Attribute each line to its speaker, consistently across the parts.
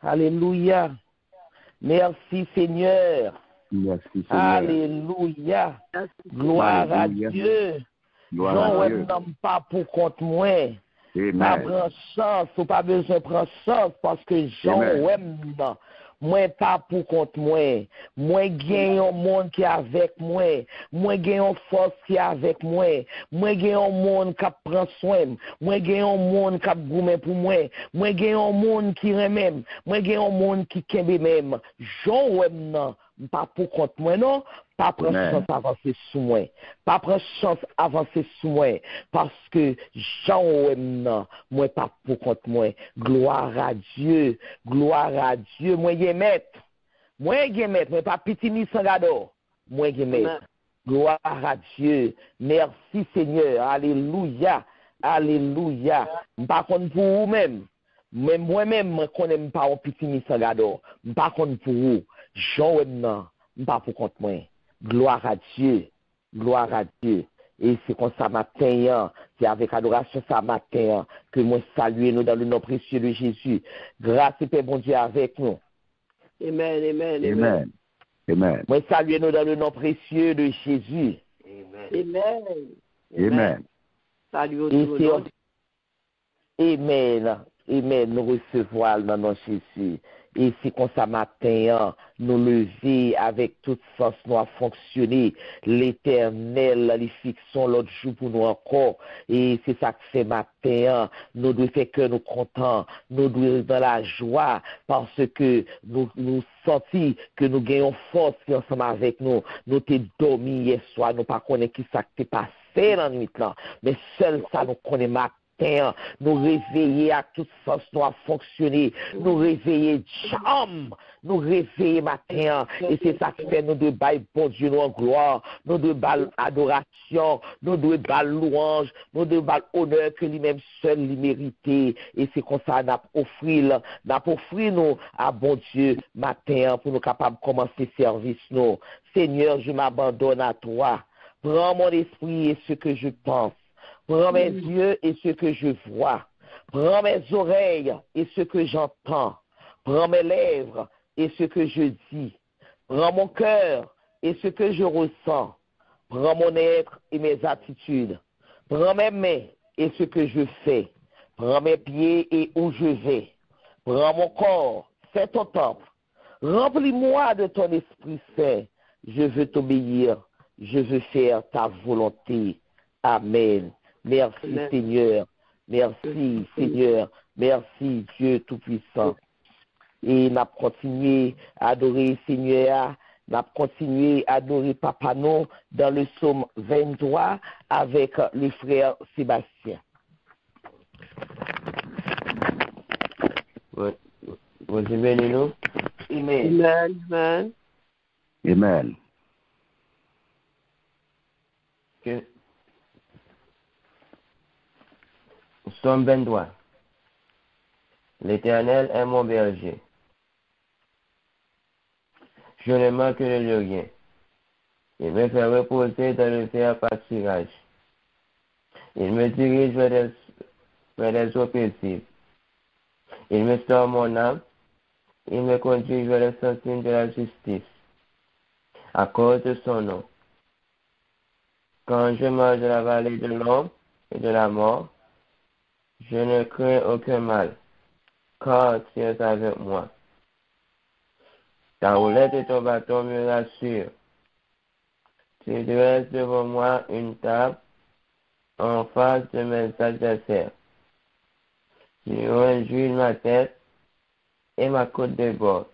Speaker 1: Alléluia. Merci Seigneur.
Speaker 2: Merci Seigneur.
Speaker 1: Alléluia. Gloire à Dieu.
Speaker 2: Gloire à Dieu.
Speaker 1: Jean n'aime pas pour compte moi.
Speaker 2: Amen.
Speaker 1: Pas prendre chance, ou pas besoin de prendre chance parce que Jean aime non. Moi pas pour compte moi. Moi gagne un monde qui est avec moi. Moi gagne une force qui est avec moi. Moi gagne un monde qui prend soin. Moi gagne un monde qui goûte pour moi. Moi gagne un monde qui remet. Moi gagne un monde qui kembe même. Jean aime non. Pas pour compte moi non. Pas prendre chance avancer sous moi. Pas prendre chance avancer sous moi. Parce que Jean non. Moi pas pour compte moi. Gloire à Dieu. Gloire à Dieu. Moi je maître. Moi je maître. Moi pas petit ni sangado. Moi je maître. Gloire à Dieu. Merci Seigneur. Alléluia. Alléluia. Pas contre pour vous-même. Mais moi-même, je connais pas un petit ni sangado. Pas contre pour vous. Jean non. Pas pour compte moi. Gloire à Dieu. Gloire à Dieu. Et c'est comme ça matin, c'est avec adoration ça matin que moi salue nous dans le nom précieux de Jésus. Grâce et paix, bon Dieu, avec nous.
Speaker 3: Amen, amen,
Speaker 2: Amen.
Speaker 3: amen.
Speaker 2: Amen.
Speaker 1: Moi salue nous dans le nom précieux de Jésus.
Speaker 3: Amen.
Speaker 2: Amen.
Speaker 3: Salut au
Speaker 1: Et
Speaker 3: Dieu.
Speaker 1: Amen. Amen. Nous recevons dans le nom de Jésus. Et c'est comme ça matin, nous lever avec toute force, nous à fonctionner. L'Éternel, les fixons l'autre jour pour nous encore. Et c'est ça que fait matin, nous devons faire que nous contents, nous devons dans la joie, parce que nous sentons que nous gagnons force qui est ensemble avec nous. Nous t'es dormi hier soir, nous pas connaître qui ça t'est passé la nuit là, mais seul ça nous connaît matin. Nous réveiller à toute force, nous à fonctionner, nous réveiller jam, nous réveiller matin, et c'est ça qui fait nous de bail bon Dieu nous en gloire, nous de bail adoration, nous de bail louange, nous de bail honneur que lui-même seul lui mérité, et c'est comme ça n'a offrir nous à bon Dieu matin pour nous capables de commencer service nous. Seigneur, je m'abandonne à toi. Prends mon esprit et ce que je pense. Prends mes yeux et ce que je vois. Prends mes oreilles et ce que j'entends. Prends mes lèvres et ce que je dis. Prends mon cœur et ce que je ressens. Prends mon être et mes attitudes. Prends mes mains et ce que je fais. Prends mes pieds et où je vais. Prends mon corps, c'est ton temple. Remplis-moi de ton Esprit Saint. Je veux t'obéir. Je veux faire ta volonté. Amen. Merci
Speaker 3: Amen.
Speaker 1: Seigneur. Merci Seigneur. Merci Dieu Tout-Puissant. Et n'a continué à adorer Seigneur. N'a continué à adorer Papa nous dans le psaume 23 avec le frère Sébastien.
Speaker 4: Vous bénissez nous.
Speaker 1: Amen.
Speaker 3: Amen, amen.
Speaker 2: Amen.
Speaker 4: Que Psaume 23. L'Éternel est mon berger. Je ne manquerai de rien. Il me fait reposer dans le vert pâturage. Il me dirige vers les eaux paisibles. Il me sort mon âme. Il me conduit vers les sentiers de la justice. À cause de son nom. Quand je marche dans la vallée de l'ombre et de la mort, je ne crains aucun mal, car tu es avec moi. Ta roulette et ton bâton me rassurent. Tu dresses devant moi une table en face de mes adversaires. Tu réjouis ma tête et ma côte déborde.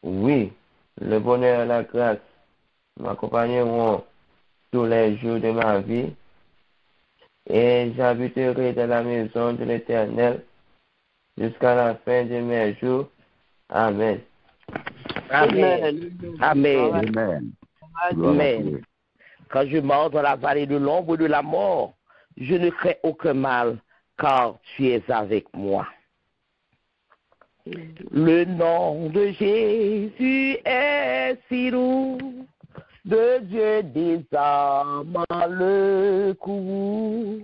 Speaker 4: Oui, le bonheur et la grâce m'accompagneront tous les jours de ma vie, et j'habiterai dans la maison de l'Éternel jusqu'à la fin de mes jours. Amen.
Speaker 1: Amen. Amen.
Speaker 2: Amen. Gloire à
Speaker 1: Amen.
Speaker 2: Dieu.
Speaker 1: Quand je marche dans la vallée de l'ombre de la mort, je ne crains aucun mal, car tu es avec moi. Le nom de Jésus est si doux, de Dieu désarme le coup.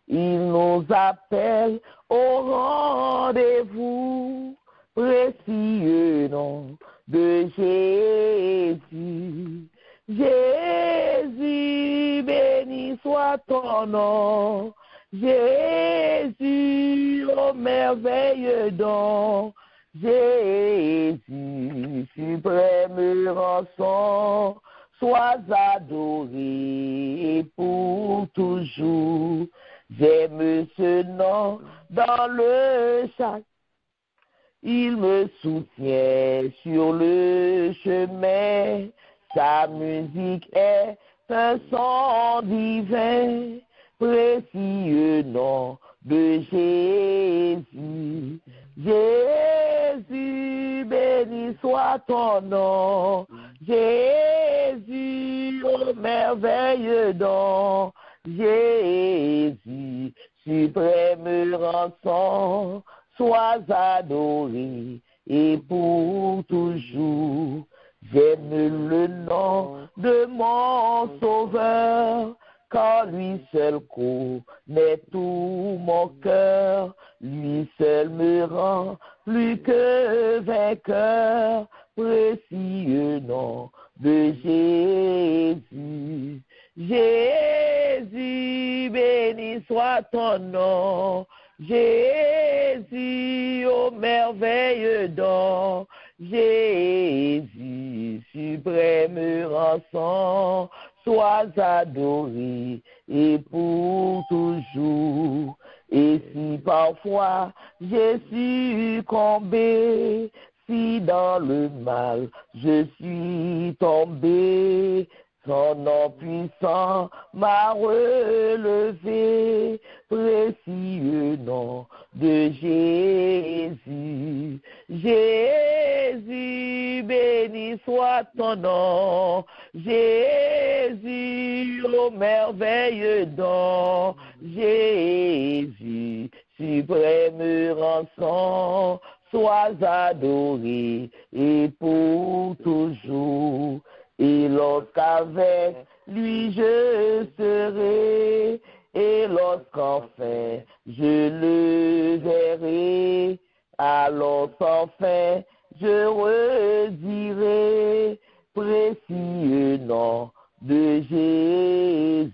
Speaker 1: Il nous appelle au rendez-vous. précieux nom de Jésus. Jésus, béni soit ton nom. Jésus, ô merveilleux don. Jésus, suprême rançon, sois adoré pour toujours. J'aime ce nom dans le sac. Il me soutient sur le chemin. Sa musique est un son divin, précieux nom de Jésus. Jésus, béni soit ton nom. Jésus, ô merveilleux don. Jésus, suprême rançon, sois adoré et pour toujours. J'aime le nom de mon Sauveur, car lui seul connaît tout mon cœur. Lui seul me rend plus que vainqueur, précieux nom de Jésus. Jésus, béni soit ton nom. Jésus, ô merveilleux don. Jésus, suprême rançon, sois adoré et pour toujours. Et si parfois j'ai succombé, si dans le mal je suis tombé, son nom puissant m'a relevé, précieux nom de Jésus. Jésus, béni soit ton nom. Jésus, ô merveilleux don. Jésus, suprême rançon, sois adoré et pour toujours. Et lorsqu'avec lui je serai, et lorsqu'enfin je le verrai, alors sans fin je redirai, précieux nom de Jésus.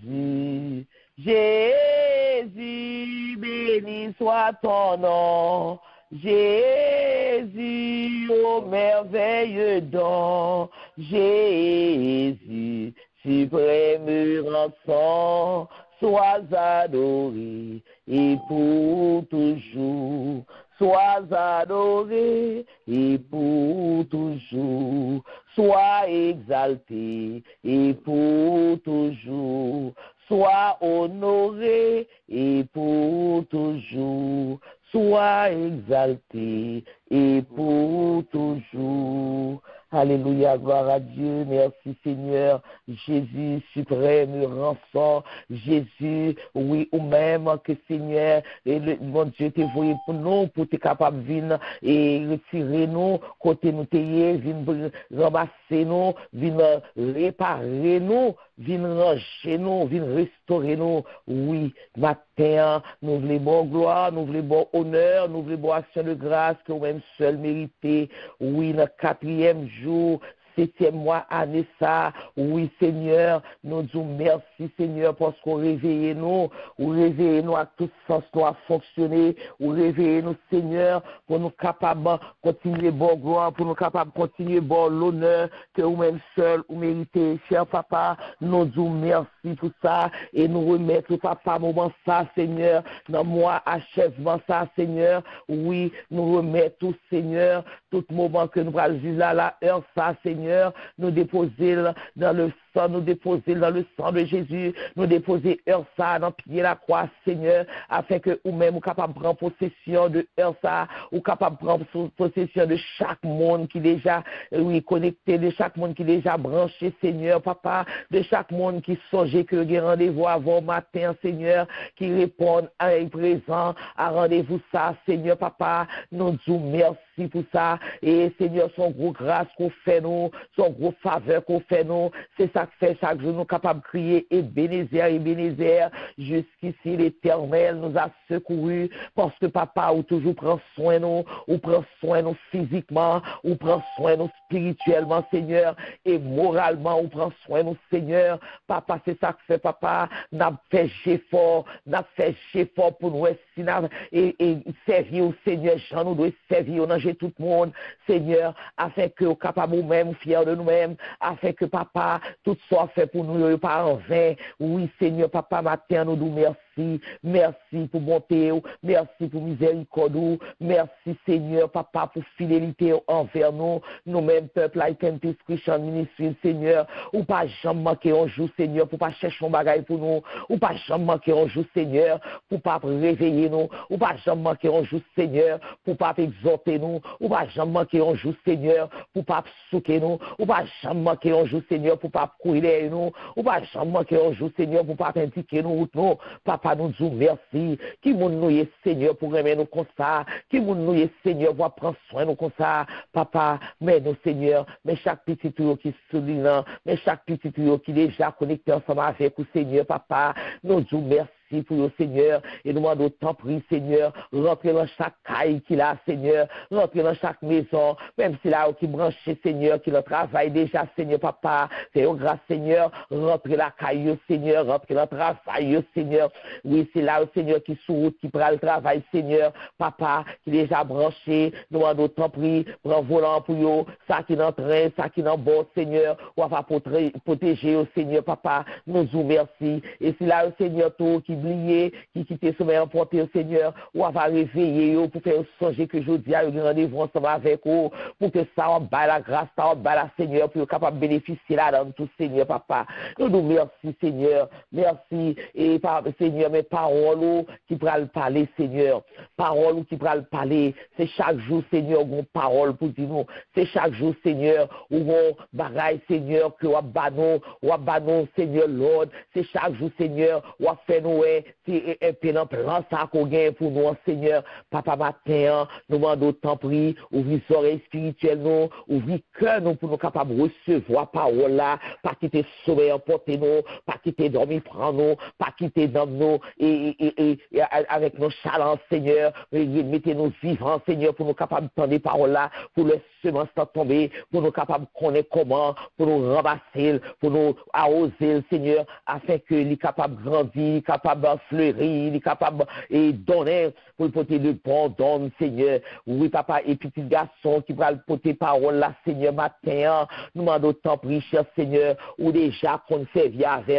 Speaker 1: Jésus, béni soit ton nom. Jésus, ô merveilleux don. Jésus, suprême rançon, sois adoré et pour toujours. Sois adoré et pour toujours. Sois exalté et pour toujours. Sois honoré et pour toujours. Sois exalté et pour toujours. Alléluia, gloire à Dieu, merci Seigneur, Jésus, suprême rançon, Jésus, oui, ou même que Seigneur, et mon Dieu t'es voué pour nous, pour t'es capable de venir et retirer nous, côté nous t'ayez, venir ramasser nous, venir réparer nous, venir ranger nous, venir restaurer nous, oui, matin, nous voulons bon gloire, nous voulons bon honneur, nous voulons bon action de grâce, que vous-même seul méritez, oui, le 4e jour, 7e mois, année ça, oui Seigneur, nous disons merci Seigneur parce qu'on réveille nous, ou réveille nous à tout sens nous à fonctionner, ou réveille nous Seigneur pour nous capables de continuer bon gloire, pour nous capables de continuer bon l'honneur que vous-même seul vous méritez, cher papa, nous disons merci pour ça et nous remettre papa moment ça Seigneur, dans moi achèvement ça Seigneur, oui, nous remettre tout Seigneur, tout moment que nous allons vivre là, la heure ça Seigneur, nous déposer dans le sang, nous déposer dans le sang de Jésus, nous déposer heure ça dans pied la croix, Seigneur, afin que vous-même vous capable de prendre possession de heure ça, ou capable de prendre possession de chaque monde qui déjà oui connecté, de chaque monde qui déjà branché, Seigneur, papa, de chaque monde qui songeait que il y a rendez-vous avant matin, Seigneur, qui répond à un présent, à rendez-vous ça, Seigneur, papa, nous disons merci pour ça, et Seigneur, son gros grâce qu'on fait nous, son gros faveur qu'on fait nous, c'est ça ça fait chaque jour, nous capables de crier, Ebenezer, jusqu'ici l'Éternel nous a secourus, parce que papa, ou toujours prend soin de nous, ou prend soin de nous physiquement, ou prend soin de nous spirituellement, Seigneur, et moralement, ou prend soin de nous, Seigneur. Papa, c'est ça que fait, papa, n'a fait fort pour nous, et servir au Seigneur, Jean, nous devons servir, on a tout le monde, Seigneur, afin que nous capables nous-mêmes, fiers de nous-mêmes, afin que papa, tout soit fait pour nous, pas en vain. Oui, Seigneur, papa, matin, nous disons merci. Merci pour bonté, merci pour miséricorde, merci, Seigneur, papa, pour fidélité envers nous, nous-mêmes, peuple, Identity Christian Ministry, Seigneur, ou pas jamais manquer un jour, Seigneur, pour pas chercher un bagage pour nous, ou pas jamais manquer un jour, Seigneur, pour pas réveiller nous, ou pas jamais manquer un jour, Seigneur, pour pas exhorter nous, ou pas jamais manquer un jour, Seigneur, pour pas souquer nous, ou pas jamais manquer un jour, Seigneur, pour pas courir nous, ou pas jamais manquer un jour, Seigneur, pour pas indiquer nous, non, papa, nous disons merci, qui nous est, Seigneur, pour aimer nous comme ça, qui nous est, Seigneur, pour prendre soin de nous comme ça, papa, mais nous, Seigneur, mais chaque petit tuyau qui souligne, mais chaque petit tuyau qui est déjà connecté ensemble avec vous, Seigneur, papa, nous disons merci pour le Seigneur, et nous demandons tant pris, Seigneur, rentrez dans chaque caille qu'il a, Seigneur, rentrez dans chaque maison, même si là, qui branche, Seigneur, qui le travaille déjà, Seigneur, papa, c'est une grâce, Seigneur, rentrez la caille, Seigneur, rentrez dans le travail, Seigneur, oui, c'est là, Seigneur, qui sous route, qui prend le travail, Seigneur, papa, qui est déjà branché, nous demandons tant pris, prends volant pour eux, ça qui est en train, ça qui est en bord, Seigneur, on va protéger, au Seigneur, papa, nous vous merci, et c'est là, Seigneur, tout, qui oublié, qui quitte sommeil emporté au Seigneur, ou va réveiller pour faire songer que je dis à un rendez-vous ensemble avec vous, pour que ça va la grâce, ça va la Seigneur, pour être capable de bénéficier là dans tout Seigneur, papa. Nous nous merci, Seigneur, merci, et Seigneur, mes paroles qui pourraient parler, Seigneur, paroles qui pourraient parler, c'est chaque jour, Seigneur, une parole pour dire nous, c'est chaque jour, Seigneur, où on bagaille, Seigneur, que ou abano, Seigneur, Lord, c'est chaque jour, Seigneur, ou a fait nous, c'est un plan ça qu'on gagne pour nous, Seigneur, papa matin, nous demandons tant pris, ouvrir les oreilles spirituelles, nous, ouvrir cœur, nous, pour nous capables de recevoir parole là, pas quitter sommeil emporter nous, pas quitter dormir prendre nous, pas quitter dans nous, et avec nos chalands, Seigneur, mettez-nous vivants, Seigneur, pour nous capables de prendre des paroles là, pour les semences tomber, pour nous capables de connaître comment, pour nous ramasser, pour nous arroser, Seigneur, afin que les capables de grandir, capables de fleurir, les capables de donner, pour porter le bon don, Seigneur. Oui, papa, et petit garçon qui va porter parole là, Seigneur, matin, nous demandons tant pris, cher Seigneur, ou déjà qu'on servit avec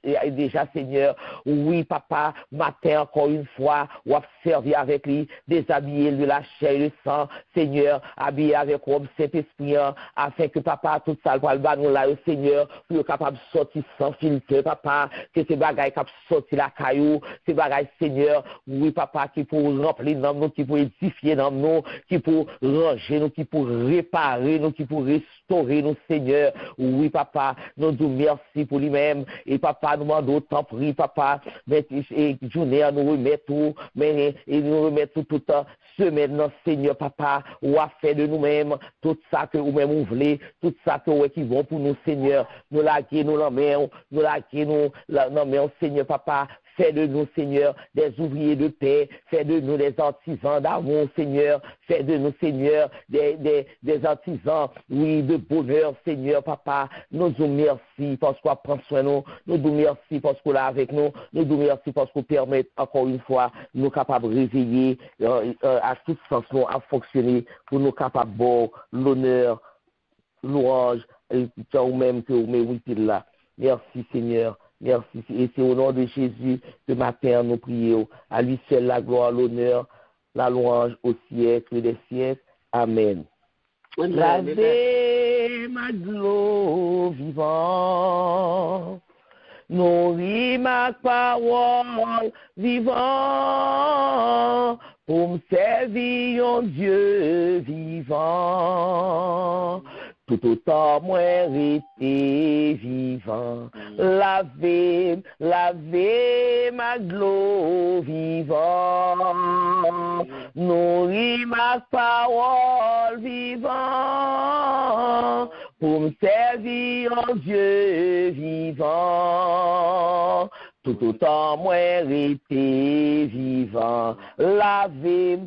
Speaker 1: elle, déjà, Seigneur. Oui, papa, matin, encore une fois, ou a servi avec lui, déshabiller de la chair et le sang, Seigneur, habillé avec homme Saint-Esprit, afin que papa, tout ça, va le nous là, Seigneur, pour être capable de sortir sans filtre, papa, que ces bagailles capable de sortir la caillou, ces bagailles, Seigneur, oui, papa, qui pour remplir dans nous, qui pour édifier dans nous, qui pour ranger nous, qui pour réparer nous, qui pour restaurer nous, Seigneur. Oui, papa, nous disons merci pour lui-même, et papa, nous demandons tant pris, papa, et journée, nous remettre tout, mais, et nous remettre tout le semaine, Seigneur, papa, ou a fait de nous-mêmes, tout ça que nous-mêmes nous voulons, tout ça que nous qui vont pour nous, Seigneur, nous laguer, nous l'emmènons, nous laguer, nous l'emmènons, Seigneur, papa, fais de nous, Seigneur, des ouvriers de paix, fais de nous des artisans d'amour, Seigneur, fais de nous, Seigneur, des artisans, oui, de bonheur, Seigneur, papa, nous nous merci parce qu'on prend soin de nous, nous nous merci parce qu'on est avec nous, nous nous merci parce qu'on permet, encore une fois, nous capables de réveiller à tout sens, nous, à fonctionner, pour nous capables de l'honneur, louange, et même que vous méritez là. Merci, Seigneur. Merci. Et c'est au nom de Jésus ce matin nous prions. À lui seul la gloire, l'honneur, la louange au siècle des siècles. Amen. Lavez ma gloire vivant, nourris ma parole vivant, pour me servir un Dieu vivant. Tout autant moi été vivant, lavez ma gloire vivant, nourris ma parole vivant, pour me servir en Dieu vivant. Tout autant moi été vivant, laver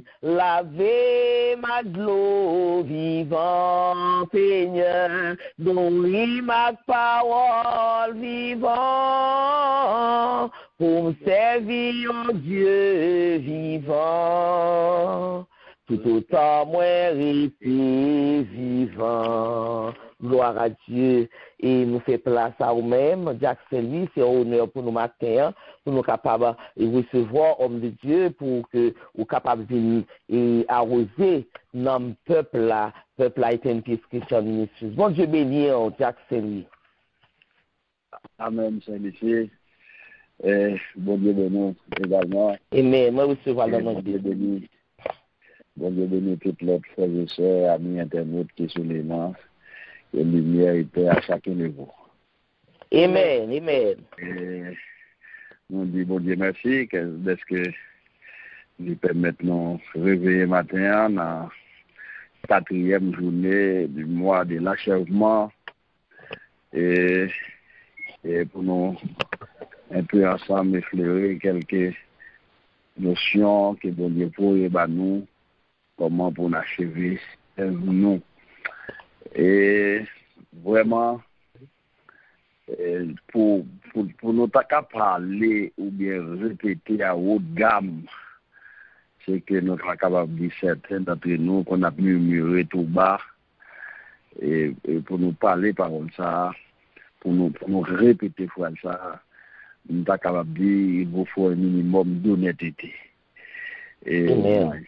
Speaker 1: ma gloire vivant, Seigneur, nourrir ma parole vivant, pour me servir en Dieu vivant. Tout autant moi été vivant. Gloire à Dieu. Et nous fait place à nous-mêmes. Jackson, lui, c'est un honneur pour nous matin, pour nous capables de recevoir homme de Dieu, pour que nous capables de venir et arroser notre peuple là Iten Peace Christian Ministries. Bon Dieu béni, Jackson, lui.
Speaker 2: Amen, Saint-Michel. Bon Dieu béni également.
Speaker 1: Amen. Moi, recevoir dans notre
Speaker 2: Dieu béni. Bon Dieu béni toutes les frères et sœurs, amis internautes qui sont les mains. Et lumière était à chaque niveau.
Speaker 1: Amen, amen.
Speaker 2: Et on dit bon Dieu merci, parce que nous permettons de réveiller matin dans la 4e journée du mois de l'achèvement et pour nous un peu ensemble effleurer quelques notions que bon Dieu pour nous, comment pour achever nous. Et vraiment, pour nous pas parler ou bien répéter à haute gamme, c'est que nous sommes capables de dire certains d'entre nous qu'on a murmuré tout bas, et pour nous parler par ça, pour nous répéter ça, nous sommes capables de dire qu'il faut un minimum d'honnêteté. Et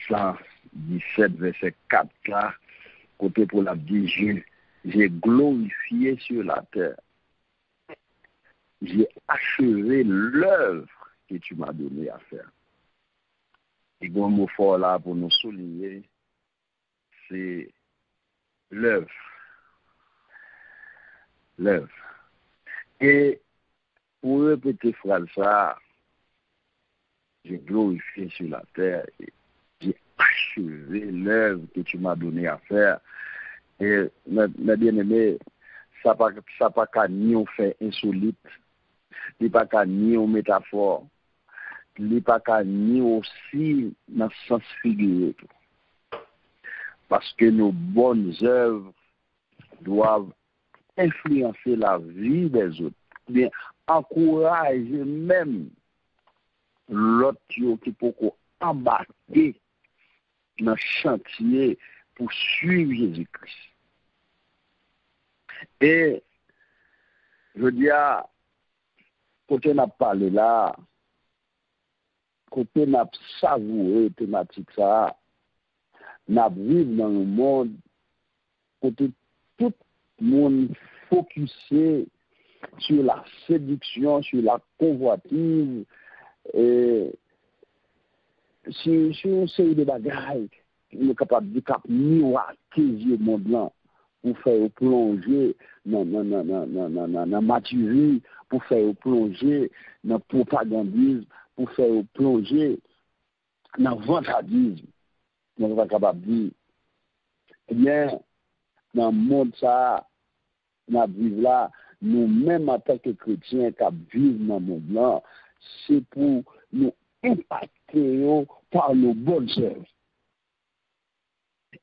Speaker 2: Jean 17, verset 4 là, côté pour la dire, j'ai glorifié sur la terre. J'ai achevé l'œuvre que tu m'as donné à faire. Et un mot fort là pour nous souligner, c'est l'œuvre. L'œuvre. Et pour répéter phrase ça, j'ai glorifié sur la terre. J'ai achevé l'œuvre que tu m'as donné à faire. Et mes bien-aimés, ça pas qu'à ni on fait insolite, ni pas qu'à ni on métaphore, ni pas qu'à ni aussi dans le sens figuré. Parce que nos bonnes œuvres doivent influencer la vie des autres, bien encourager même l'autre qui peut embarquer dans le chantier pour suivre Jésus-Christ. Et je dis à côté n'a parlé là, côté n'a savouré thématique ça, n'a vivre dans le monde, côté tout le monde focusé sur la séduction, sur la convoitise, et sur une série de bagailles, nous sommes capables de cap miroiter le monde là pour faire plonger dans la maturie, pour faire plonger dans le propagandisme, pour faire plonger dans le vantardisme. Nous sommes capables de dire, eh bien, dans le monde ça, nous vivons là, nous-mêmes en tant que chrétiens qui vivons dans le monde là, c'est pour nous impacter par nos bonnes œuvres.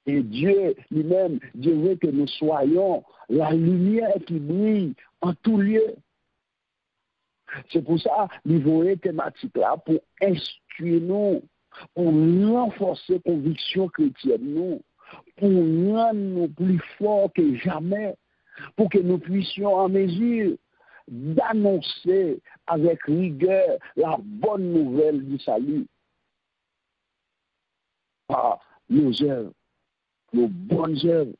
Speaker 2: Et Dieu lui-même, Dieu veut que nous soyons la lumière qui brille en tout lieu. C'est pour ça que nous voyons thématique là pour instruire nous, pour renforcer la conviction chrétienne nous, pour rendre nous plus forts que jamais, pour que nous puissions en mesure d'annoncer avec rigueur la bonne nouvelle du salut par nos œuvres, nos bonnes œuvres,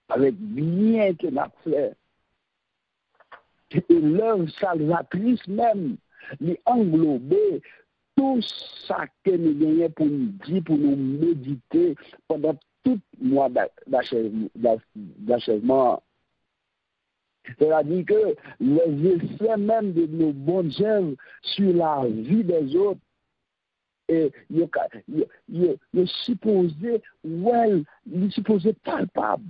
Speaker 2: avec bien que nous avons fait. Et l'œuvre salvatrice même, les englober tout ça que nous gagnons pour nous dire, pour nous méditer pendant tout le mois d'achèvement. C'est-à-dire que les effets même de nos bonnes œuvres sur la vie des autres, et il est supposé palpable.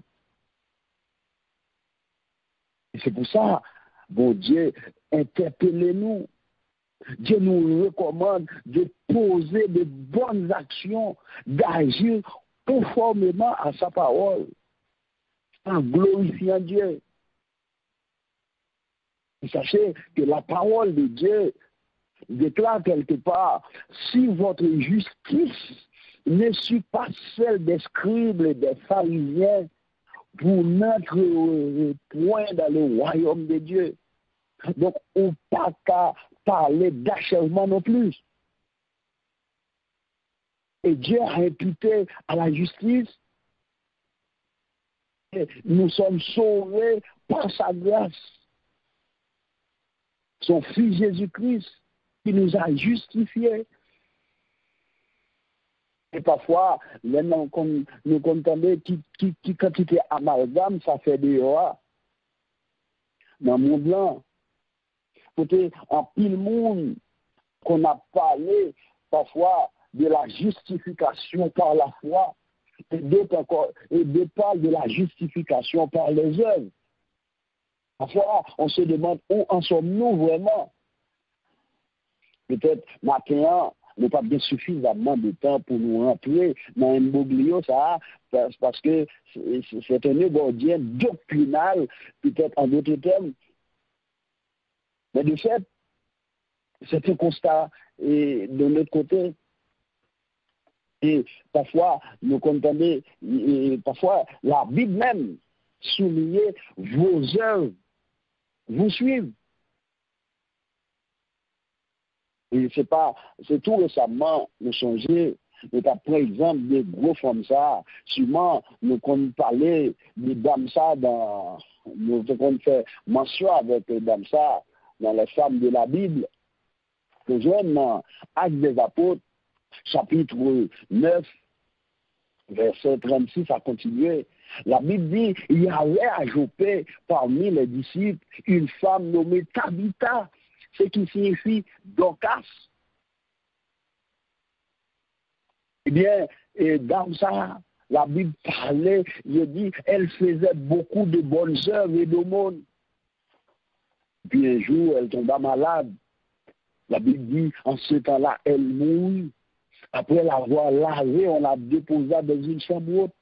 Speaker 2: Et c'est pour ça, bon Dieu, interpellez-nous. Dieu nous recommande de poser de bonnes actions, d'agir conformément à sa parole, en glorifiant Dieu. Et sachez que la parole de Dieu déclare quelque part, si votre justice ne suit pas celle des scribes et des pharisiens, vous n'entrerez point dans le royaume de Dieu. Donc, on n'a pas qu'à parler d'achèvement non plus. Et Dieu a imputé à la justice, et nous sommes sauvés par sa grâce. Son Fils Jésus-Christ, qui nous a justifiés. Et parfois, nous comptons qui quantité amalgame, ça fait des rois. Dans le monde blanc, peut-être en pile monde qu'on a parlé parfois de la justification par la foi, et d'autres parlent de la justification par les œuvres. Parfois, on se demande où en sommes-nous vraiment. Peut-être maintenant, nous pas bien suffisamment de temps pour nous rentrer dans un imbroglio, ça, parce que c'est un ébordien doctrinal, peut-être en d'autres termes. Mais de fait, c'est un constat de notre côté. Et parfois, nous comptons, parfois, la Bible même soulignait vos œuvres vous suivent. Et c'est tout récemment, nous songeons, nous avons pris exemple des gros femmes ça, sûrement, nous avons parlé de dames ça nous avons fait mention avec les dames ça dans les femmes de la Bible. Que j'aime dans Actes des Apôtres, chapitre 9, verset 36 à continuer. La Bible dit, il y avait à Joppé parmi les disciples une femme nommée Tabitha, ce qui signifie Dorcas. Eh bien, dans ça, la Bible parlait, il dit, elle faisait beaucoup de bonnes œuvres et d'aumônes. Puis un jour, elle tomba malade. La Bible dit, en ce temps-là, elle mourut. Après l'avoir lavée, on la déposa dans une chambre haute.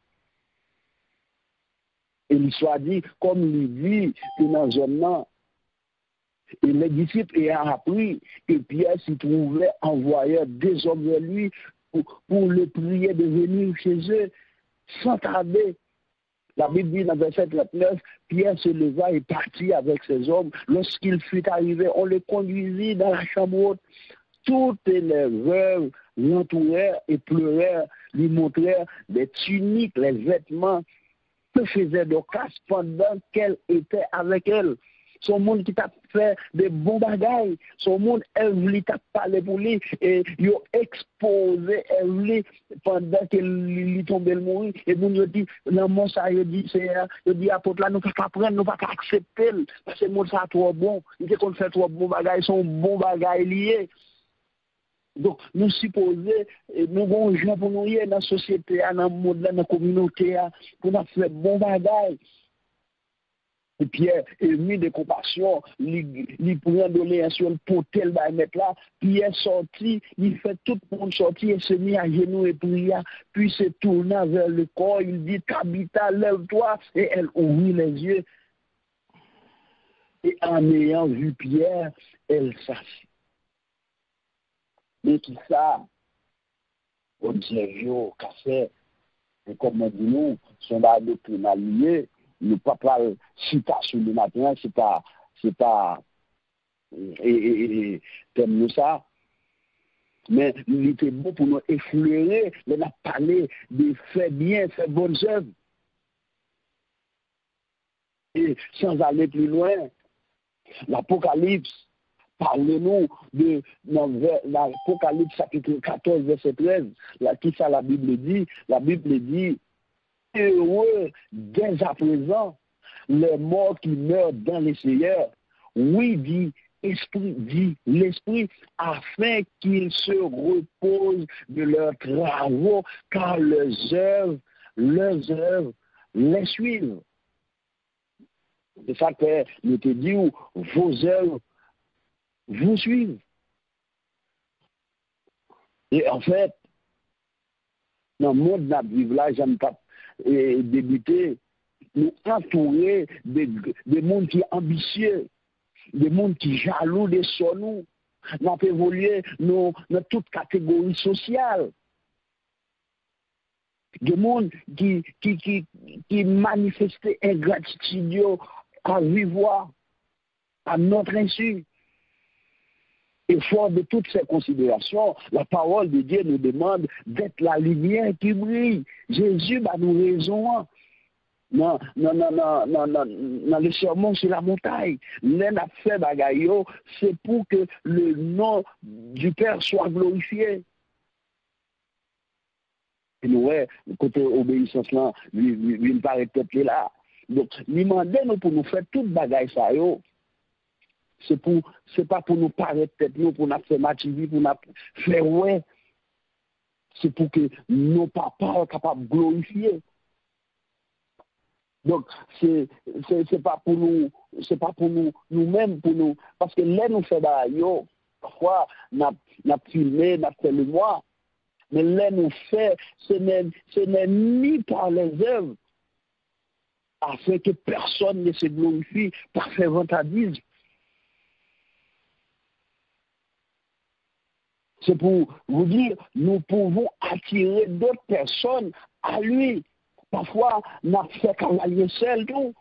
Speaker 2: Et l'histoire dit, comme il dit, que dans un an, et les disciples ayant appris que Pierre s'y trouvait, envoyait des hommes vers lui pour le prier de venir chez eux, sans tarder. La Bible dit dans verset 39, Pierre se leva et partit avec ses hommes. Lorsqu'il fut arrivé, on le conduisit dans la chambre haute. Toutes les veuves l'entourèrent et pleurèrent, lui montrèrent des tuniques, les vêtements que faisait Dorcas pendant qu'elle était avec elle. Son monde qui t'a fait des bons bagailles, son monde, elle t'a parlé pour lui, et il a exposé elle pendant qu'elle lui tombait le mourir. Et vous nous dites, l'amour ça, il dit, apôtre là, nous ne pouvons pas prendre, nous ne pouvons pas accepter, parce que le monde ça trop bon, il dit qu'on fait trop bons bagailles, sont bons bagailles liés. Donc, nous supposons, nous avons des gens pour nous y dans la société, dans le monde, dans la communauté, pour nous faire bon bagaille. Et Pierre, ému de compassion, il prend donner sur le potel de mettre là. Pierre sorti, il fait tout le monde sortir et se mit à genoux et prier. Puis se tourna vers le corps, il dit, Tabitha, lève-toi. Et elle ouvrit les yeux. Et en ayant vu Pierre, elle s'assit. Mais tout ça, on dit, yo, cassé, et comme on dit nous, son doctrine alliée, nous pas parler citation du matin, c'est pas comme ça. Mais il était bon pour nous effleurer, on a parlé de faire bien, faire bonnes œuvres. Et sans aller plus loin, l'Apocalypse, parlez-nous de l'Apocalypse chapitre 14, verset 13, qui ça la Bible dit? La Bible dit, heureux dès à présent les morts qui meurent dans les Seigneurs. Oui, dit l'Esprit, afin qu'ils se reposent de leurs travaux, car leurs œuvres les suivent. C'est ça que nous te disons, vos œuvres vous suivent. Et en fait, dans le monde où nous vivons là, j'aime pas débuter, nous entourer des mondes qui sont ambitieux, des mondes qui jaloux des nous. Nous avons évolué dans toute catégorie sociale. Des mondes qui manifestaient ingratitude à vivre à notre insu. Et fort de toutes ces considérations, la parole de Dieu nous demande d'être la lumière qui brille. Jésus va nous raison. Non, le sermon sur la montagne. L'un a fait bagaille, c'est pour que le nom du Père soit glorifié. Et nous, côté obéissance là, il paraît peut-être là. Donc, demandez-nous pour nous faire toute bagaille ça, yo. C'est pas pour nous paraître tête nous, pour nous faire mativi, pour nous faire ouais. C'est pour que nos papas soient capables de glorifier. Donc, c'est pas pour nous, nous-mêmes, pour nous, parce que là, nous faisons yo, parfois, nous filmé, nous fait le mois, mais là, nous fait, ce n'est ni par les œuvres, afin que personne ne se glorifie par faire vantardisme. C'est pour vous dire, nous pouvons attirer d'autres personnes à lui. Parfois, nous avons fait cavalier seul, tout.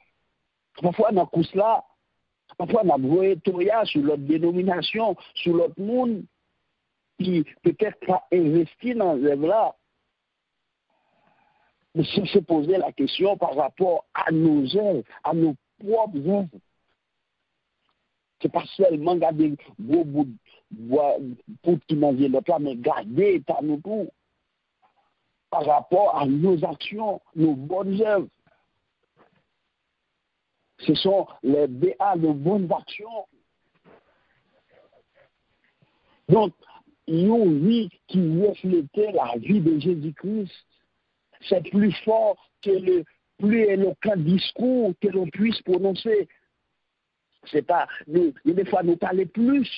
Speaker 2: Parfois, nous avons là. Parfois, nous avons joué Toya sur l'autre dénomination, sur l'autre monde, qui peut-être pas investi dans ce rêve-là. Mais c'est se poser la question par rapport à nos œuvres, à nos propres œuvres. C'est pas seulement garder gros bout pour qui manger l'autre là, mais garder à nous tout par rapport à nos actions, nos bonnes œuvres. Ce sont les BA de bonnes actions. Donc, une vie qui reflétait la vie de Jésus-Christ, c'est plus fort que le plus éloquent discours que l'on puisse prononcer. C'est pas, des fois, nous parler plus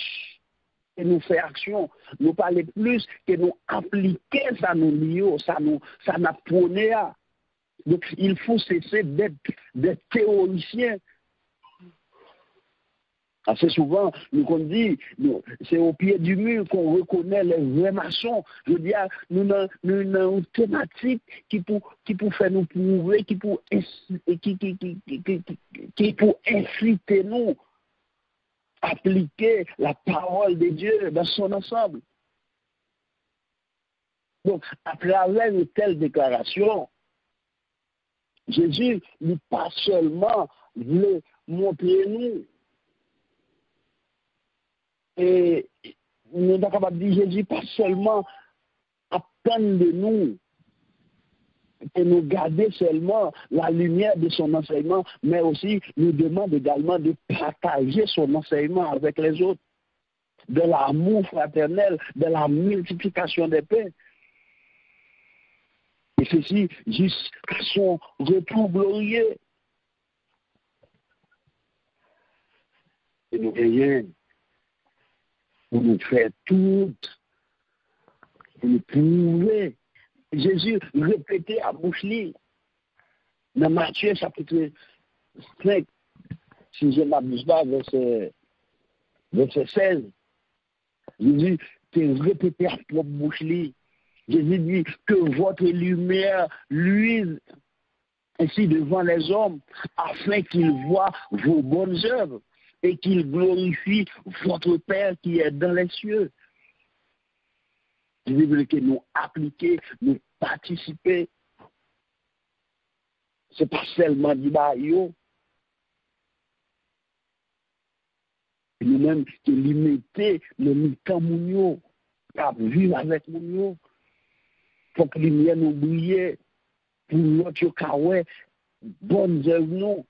Speaker 2: que nous faire action. Nous parler plus que nous appliquer ça nous lier, ça n'a prôné. Donc, il faut cesser d'être des théoriciens. Assez souvent, nous qu'on dit, c'est au pied du mur qu'on reconnaît les vrais maçons. Je veux dire, nous avons une thématique qui pour faire nous prouver, qui pour inciter nous à appliquer la parole de Dieu dans son ensemble. Donc, à travers une telle déclaration, Jésus n'est pas seulement voulu montrer nous. Et nous sommes capables de dire Jésus pas seulement attendre de nous et nous garder seulement la lumière de son enseignement, mais aussi nous demande également de partager son enseignement avec les autres, de l'amour fraternel, de la multiplication des pains. Et ceci jusqu'à son retour glorieux. Et nous veillons pour nous faire tout, pour nous prouver. Jésus répétait à bouche libre. Dans Matthieu chapitre 5, si je ne m'abuse pas, verset 16, Jésus te répétait à propre bouche libre. Jésus dit que votre lumière luise ainsi devant les hommes, afin qu'ils voient vos bonnes œuvres et qu'ils glorifient votre Père qui est dans les cieux. Jésus veut que nous appliquer, nous participer. Ce n'est pas seulement du baillot. Nous-mêmes qui limiter le mi-temps mounio, à vivre avec mounio. Pour que les lumières nous brillent, pour notre caouet, bonnes œuvres nous.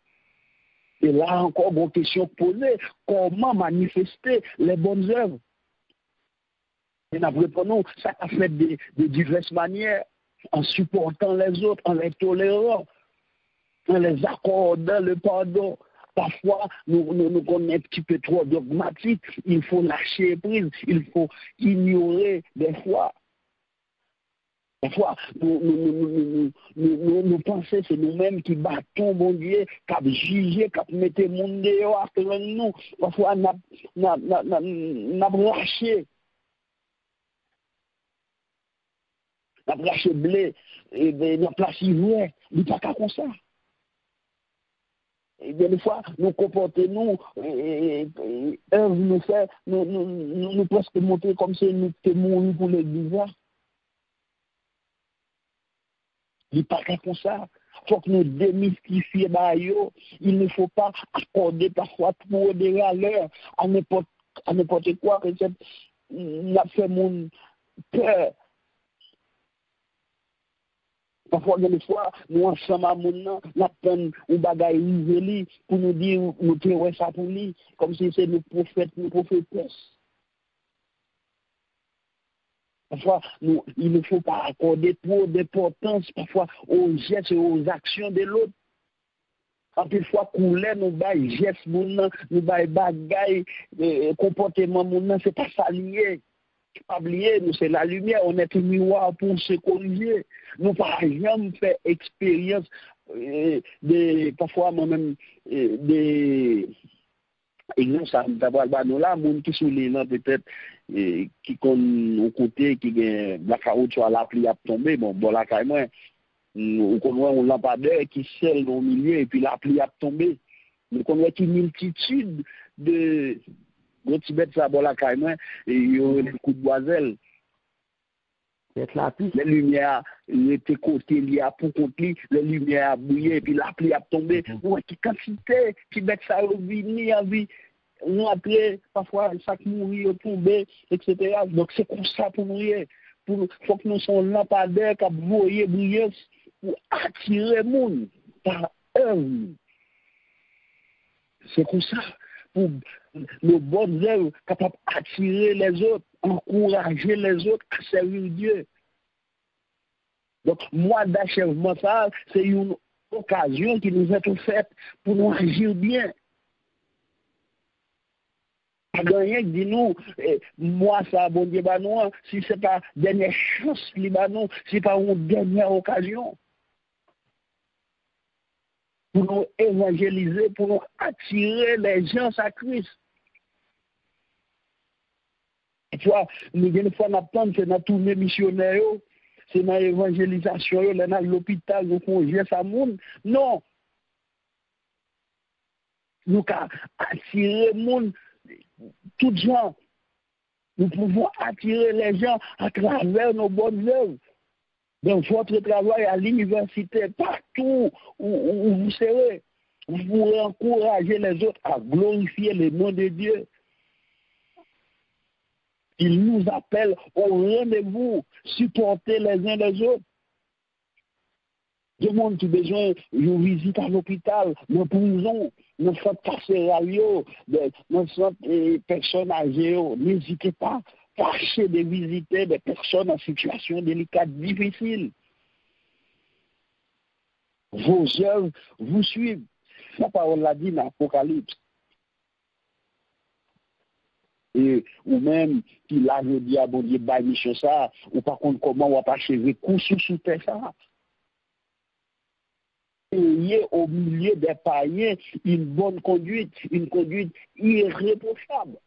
Speaker 2: Et là encore, bonne question posée, comment manifester les bonnes œuvres? Et nous répondons, ça a fait de diverses manières, en supportant les autres, en les tolérant, en les accordant le pardon, Parfois, nous sommes un petit peu trop dogmatiques. Il faut lâcher prise. Il faut ignorer des fois. Parfois, nous pensons c'est nous-mêmes qui battons, mon Dieu, qui jugé, qui mettons le monde dehors après nous. Parfois, nous avons lâché. Nous avons lâché blé, et nous avons placé vrai. Il n'est pas comme ça. Et bien des fois, nous comportons, nous fait, nous presque monter comme si nous étions morts pour l'église. Il n'est pas comme ça. Il faut que nous démystifions. Il ne faut pas accorder parfois trop de valeur à n'importe quoi que ça fait mon peur. Parfois, des fois, nous ensemble à mon nom, nous apprenons un bagage isolé pour nous dire, nous tirons ça pour lui, comme si c'est nos prophètes, nos prophétesses. Parfois, il ne faut pas accorder trop d'importance parfois aux gestes et aux actions de l'autre. Parfois, couler, nous bail gestes, nous bail bagaille, comportement, c'est pas ça lié. Pas oublier, nous c'est la lumière, on est un miroir pour se corriger. Nous par exemple fait expérience parfois moi-même des exemple ça d'abord nous là monde qui sont les là peut-être qui qu'on au côté qui la carotte sur la pluie a tombé bon là carrément on connaît un lampadaire qui scelle au milieu et puis la pluie a tombé. Nous connaissons une multitude de gros Tibet ça bon là carrément et il y a des coups de boiselle. Les lumières étaient côté liées à pour contre lui, les lumières a bouillé et puis la pluie a tombé. Ouais, qui quantité qui bête ça revenu en vie. Nous après parfois ça qui mourir tomber etc. Donc c'est comme ça pour mourir. Pour faut que nous soyons lampadaires qui voyer briller pour attirer le monde par œuvre. C'est comme ça pour nos bonnes œuvres capables d'attirer les autres, encourager les autres à servir Dieu. Donc, moi d'achèvement, ça, c'est une occasion qui nous est offerte pour nous agir bien. Pas rien qui dit nous, moi ça, bon Dieu, bah non, si ce n'est pas dernière chance, Libanon, si ce n'est pas une dernière occasion. Pour nous évangéliser, pour nous attirer les gens à Christ. Tu vois, nous, une fois, nous apprenons que dans tous les missionnaires, c'est dans l'évangélisation, dans l'hôpital, nous faisons geste à monde. Non. Nous avons attiré le monde, tous les gens. Nous pouvons attirer les gens à travers nos bonnes œuvres. Dans votre travail à l'université, partout où vous serez, vous pourrez encourager les autres à glorifier le nom de Dieu. Il nous appelle au rendez-vous, supporter les uns les autres. Tout le monde qui a besoin de visite à l'hôpital, dans la prison, dans le centre carcéral, dans le centre personnes âgées, n'hésitez pas. Tâchez de visiter des personnes en situation délicate, difficile. Vos œuvres vous suivent. La parole l'a dit dans l'Apocalypse. Et ou même, qui l'a dit à bon Dieu, bah, mission ça, ou par contre, comment on va pas chever coucher sous terre ça. Ayez au milieu des païens une bonne conduite, une conduite irréprochable.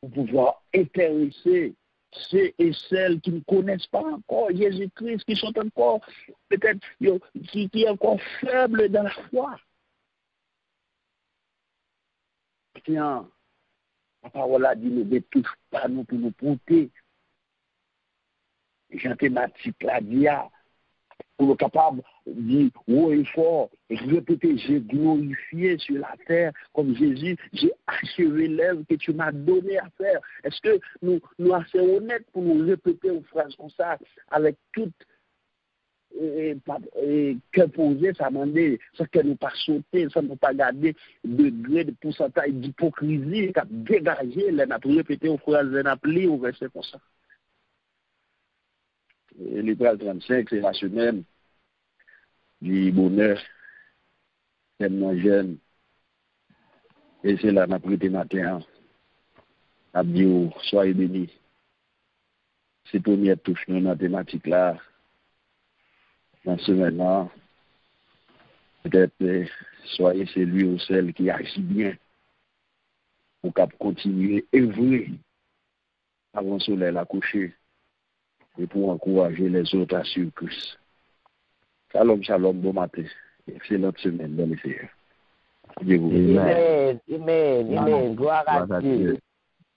Speaker 2: Pour pouvoir intéresser ceux et celles qui ne connaissent pas encore Jésus-Christ, qui sont encore peut-être qui sont encore faibles dans la foi. Tiens, la parole a dit ne touche pas nous pour nous porter. Jean thématique la dia pour être capable de dire haut et fort, et répéter, j'ai glorifié sur la terre comme Jésus, j'ai achevé l'œuvre que tu m'as donné à faire. Est-ce que nous sommes assez honnêtes pour nous répéter une phrase comme ça avec toute que poser, ça m'a dit, ça que nous pas sauter, ça ne pas garder degré de pourcentage d'hypocrisie, qui a dégagé, on a répété une phrase, on a appelé au verset comme ça. L'Hébreu 35, c'est rationnel. du bonheur, tellement jeune. Et c'est là, notre été matin, a dit, soyez bénis. C'est la première touche dans la thématique là, dans ce moment, peut-être, soyez celui ou celle qui agit bien, pour continuer à œuvrer avant le soleil à coucher, et pour encourager les autres à suivre Christ. Shalom, shalom, bon matin. Excellente semaine dans les Seigneur.
Speaker 1: Amen, amen, amen. Gloire à Dieu.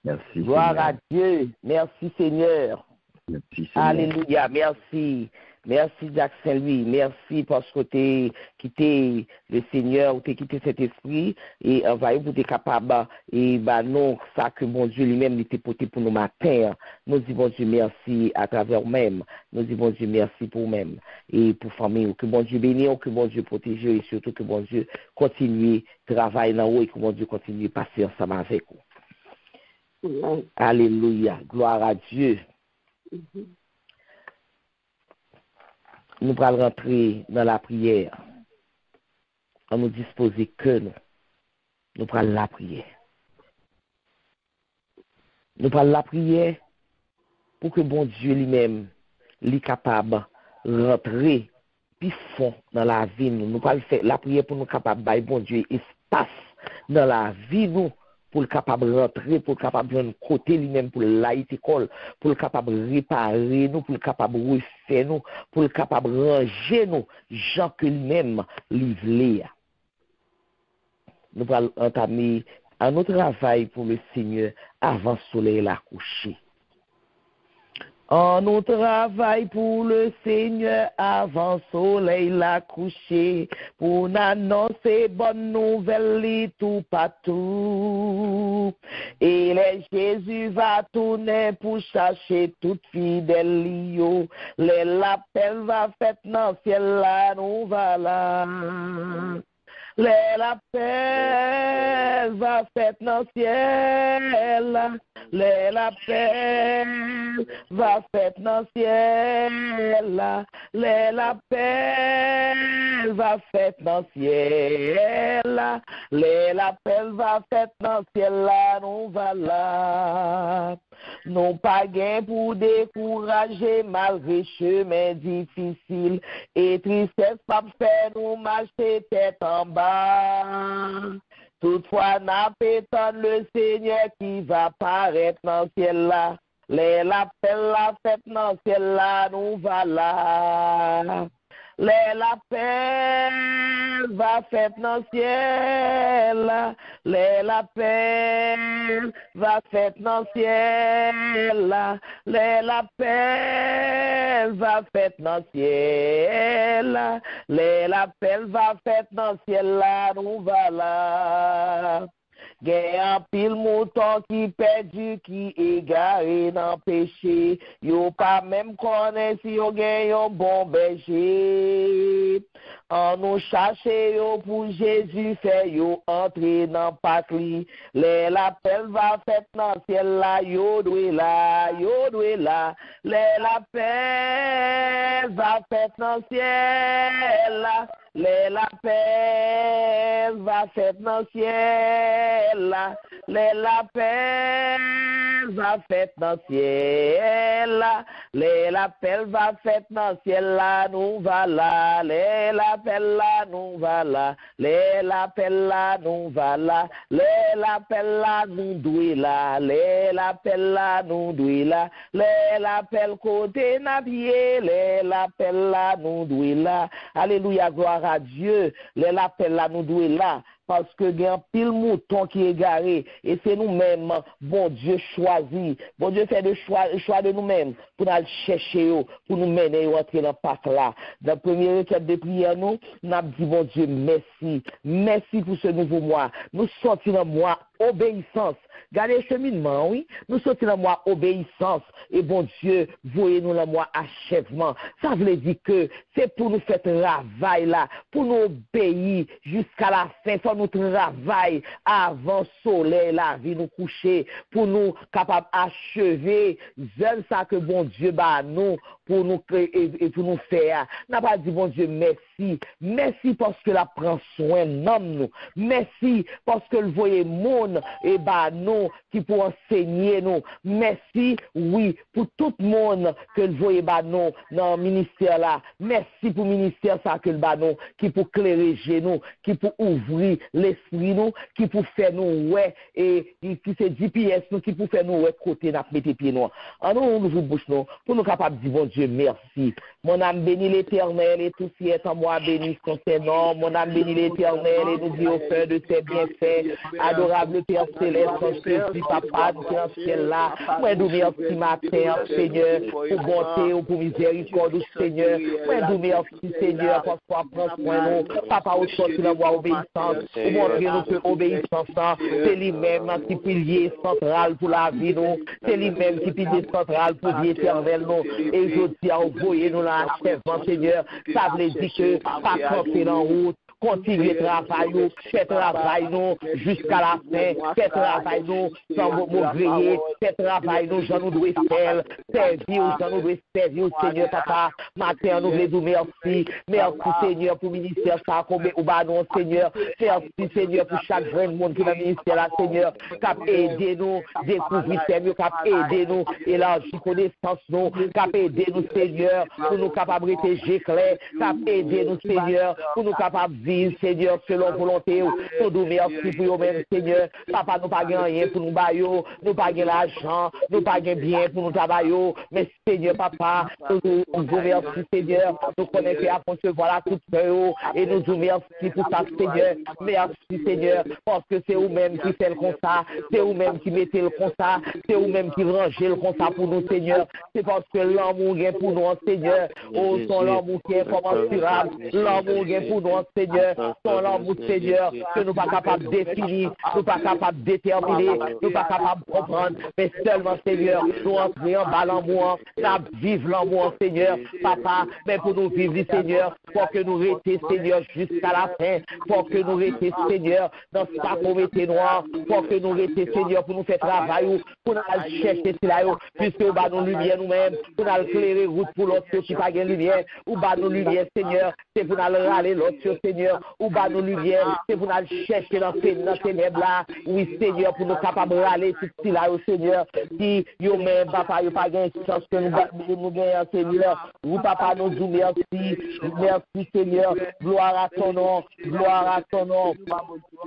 Speaker 2: Merci.
Speaker 1: Gloire à Dieu. Merci Seigneur.
Speaker 2: Merci, Seigneur.
Speaker 1: Alléluia. Merci. Merci Jacques Saint-Louis. Merci parce que tu as quitté le Seigneur, ou tu as quitté cet esprit et envoyé pour être capable. Et non, ça que bon Dieu lui-même était porté pour nous matin. Nous disons Dieu merci à travers nous-mêmes. Nous disons Dieu merci pour nous-mêmes et pour famille. Que bon Dieu bénisse, que bon Dieu protège et surtout que bon Dieu continue à travailler dans haut et que bon Dieu continue à passer ensemble avec vous. Alléluia. Gloire à Dieu. Nous allons rentrer dans la prière. On nous disposer que nous prenons la prière. Nous prenons la prière pour que bon Dieu lui-même soit capable de rentrer plus fond dans la vie. Nous allons faire la prière pour nous capables de bon Dieu espace dans la vie nous. Pour le capable de rentrer, pour le capable de côté lui-même, pour l'aït école, pour le capable de réparer nous, pour le capable de refaire nous, pour le capable de ranger nous, gens que lui-même livré. Nous allons entamer un autre travail pour le Seigneur avant le soleil la coucher. On travaille pour le Seigneur avant le soleil la coucher, pour annoncer bonne nouvelle tout partout. Et les Jésus va tourner pour chercher toute fidèle lio. L'appel va fait dans le ciel là, nous va là. L'appel va fait dans le ciel là. L'appel va fait dans le ciel là. L'appel va fait dans le ciel là. L'appel va fait dans le ciel là, nous va là. Nous pas gain pour décourager malgré chemin difficile et tristesse pas faire nous marcher tête en bas. Toutefois, n'appétant le Seigneur qui va paraître dans le ciel là. L'appel la fête dans le ciel là, nous va là. L'appel va fait dans le ciel là. L'appel va fait dans le ciel là. L'appel va fait dans le ciel là. L'appel va fait dans le ciel là, nous va là. Gen un pile mouton qui perdu, qui égaré dans péché. Yo pas même connaît si yo gen yon bon berger. On nous cherche yo pour Jésus, fait yo entrer dans patrie. L'appel va fait dans le ciel là, yo doué là, yo doué là. L'appel va fait dans le ciel là. L'appel va fait dans le ciel là. L'appel va fait dans le ciel là. L'appel va fait dans le ciel là, nous va là. L'appel là, nous va là. L'appel là, nous va là. L'appel là, nous doué là. L'appel là, nous doué là. L'appel côté n'a pied. L'appel là, nous doué là. Alléluia, gloire à Dieu. L'appel là, nous doué là. Parce que il y a un pile mouton qui est égaré. Et c'est nous-mêmes, bon Dieu choisit. Bon Dieu fait le choix de nous-mêmes pour nous chercher, pour nous mener entrer dans le parc là. Dans la première requête de prière, nous avons dit, bon Dieu, merci. Merci pour ce nouveau mois. Nous sortons dans le mois obéissance. Gardez le cheminement, oui. Nous sortons dans le mois obéissance. Et bon Dieu, voyez-nous dans le mois achèvement. Ça veut dire que c'est pour nous faire travail là, pour nous obéir jusqu'à la fin. Faut nous travailler avant le soleil, la vie nous coucher, pour nous capables d'achever ça que bon Dieu bat nous, pour nous créer et pour nous faire. N'a pas dit bon Dieu merci. Merci parce que la prend soin de nous. Merci parce que le voyez monde et nous qui pour enseigner nous. Merci, oui, pour tout le monde que le voyez nous dans le ministère là. Merci pour le ministère ça que le nous qui pour clairer nous, qui pour ouvrir l'esprit nous, qui pour faire nous ouais et qui c'est GPS nous qui pour faire nous ouais côté n'a mettre pieds nous. En nous ouvrir bouche nous pour nous capable de dire bon Dieu merci. Mon âme bénit l'Éternel et tout ce qui est en moi bénisse son Seigneur. Mon âme bénit l'Éternel et nous dit au cœur de ses bienfaits. Adorable Père céleste, Jésus, Papa, qui est en ciel là. Moi, nous merci matin, Seigneur, pour bonté ou pour miséricorde, Seigneur. Moi, nous merci, Seigneur, parce qu'on prend soin nous. Papa, au sortir de la obéissance, pour montrer nous que l'obéissance, c'est lui-même qui est pilier central pour la vie, nous. C'est lui-même qui est pilier central pour la vie éternelle, nous. Et je dis à vous, nous l'achèvement, Seigneur. Ça veut dire que pas camper en route. Continuez de travailler, faites travail nous jusqu'à la fin, faites travail nous sans vous griller, faites travail nous, j'en nous dois faire, servir, j'en nous dois servir, Seigneur, Papa, matin, nous voulons merci, merci, Seigneur, pour le ministère, ça, comme au bas, non, Seigneur, merci, Seigneur, pour chaque grand monde qui est dans le ministère, là, Seigneur, cap aider nous, découvrir, Seigneur, cap aider nous, élargir connaissance nous, cap aider nous, Seigneur, pour nous capables de rester clair, cap aider nous, Seigneur, pour nous capables Seigneur, selon volonté, nous nous merci pour nous-mêmes, Seigneur. Papa, nous pas rien pour nous bailler, nous pas l'argent, nous pas bien pour nous travailler, mais Seigneur, Papa, nous vous merci, Seigneur. Nous connaissons à concevoir la toute peur et nous vous merci pour ça, Seigneur. Merci, Seigneur, parce que c'est vous-même qui fait le constat, c'est vous-même qui mettez le constat, c'est vous-même qui rangez le constat pour nous, Seigneur. C'est parce que l'amour est pour nous, Seigneur. Oh, son l'amour qui est incommensurable, l'amour est pour nous, Seigneur. Son l'amour, Seigneur, que nous ne sommes pas capables de définir, nous ne sommes pas capables de déterminer, nous ne sommes pas capables de comprendre, mais seulement, Seigneur, nous entrons en bas l'amour, nous vivons l'amour, Seigneur, Papa, mais pour nous vivre, Seigneur, pour que nous restions, Seigneur, jusqu'à la fin, pour que nous restions, Seigneur, dans sa pauvreté noire, pour que nous restions, Seigneur, pour nous faire travail, pour nous chercher cela, puisque nous avons nos lumières nous-mêmes, pour nous éclairer route pour l'autre qui n'a pas de lumière, ou bas nos lumières, Seigneur, c'est pour nous râler l'autre, Seigneur, ou bas nos lumières, c'est pour nous chercher dans ces ténèbres là, oui, Seigneur, pour nous capables de râler tout cela, Seigneur, qui, yo même, papa, yo pas gain chance que nous gagnons, Seigneur, vous, papa, nous vous merci, merci, Seigneur, gloire à ton nom,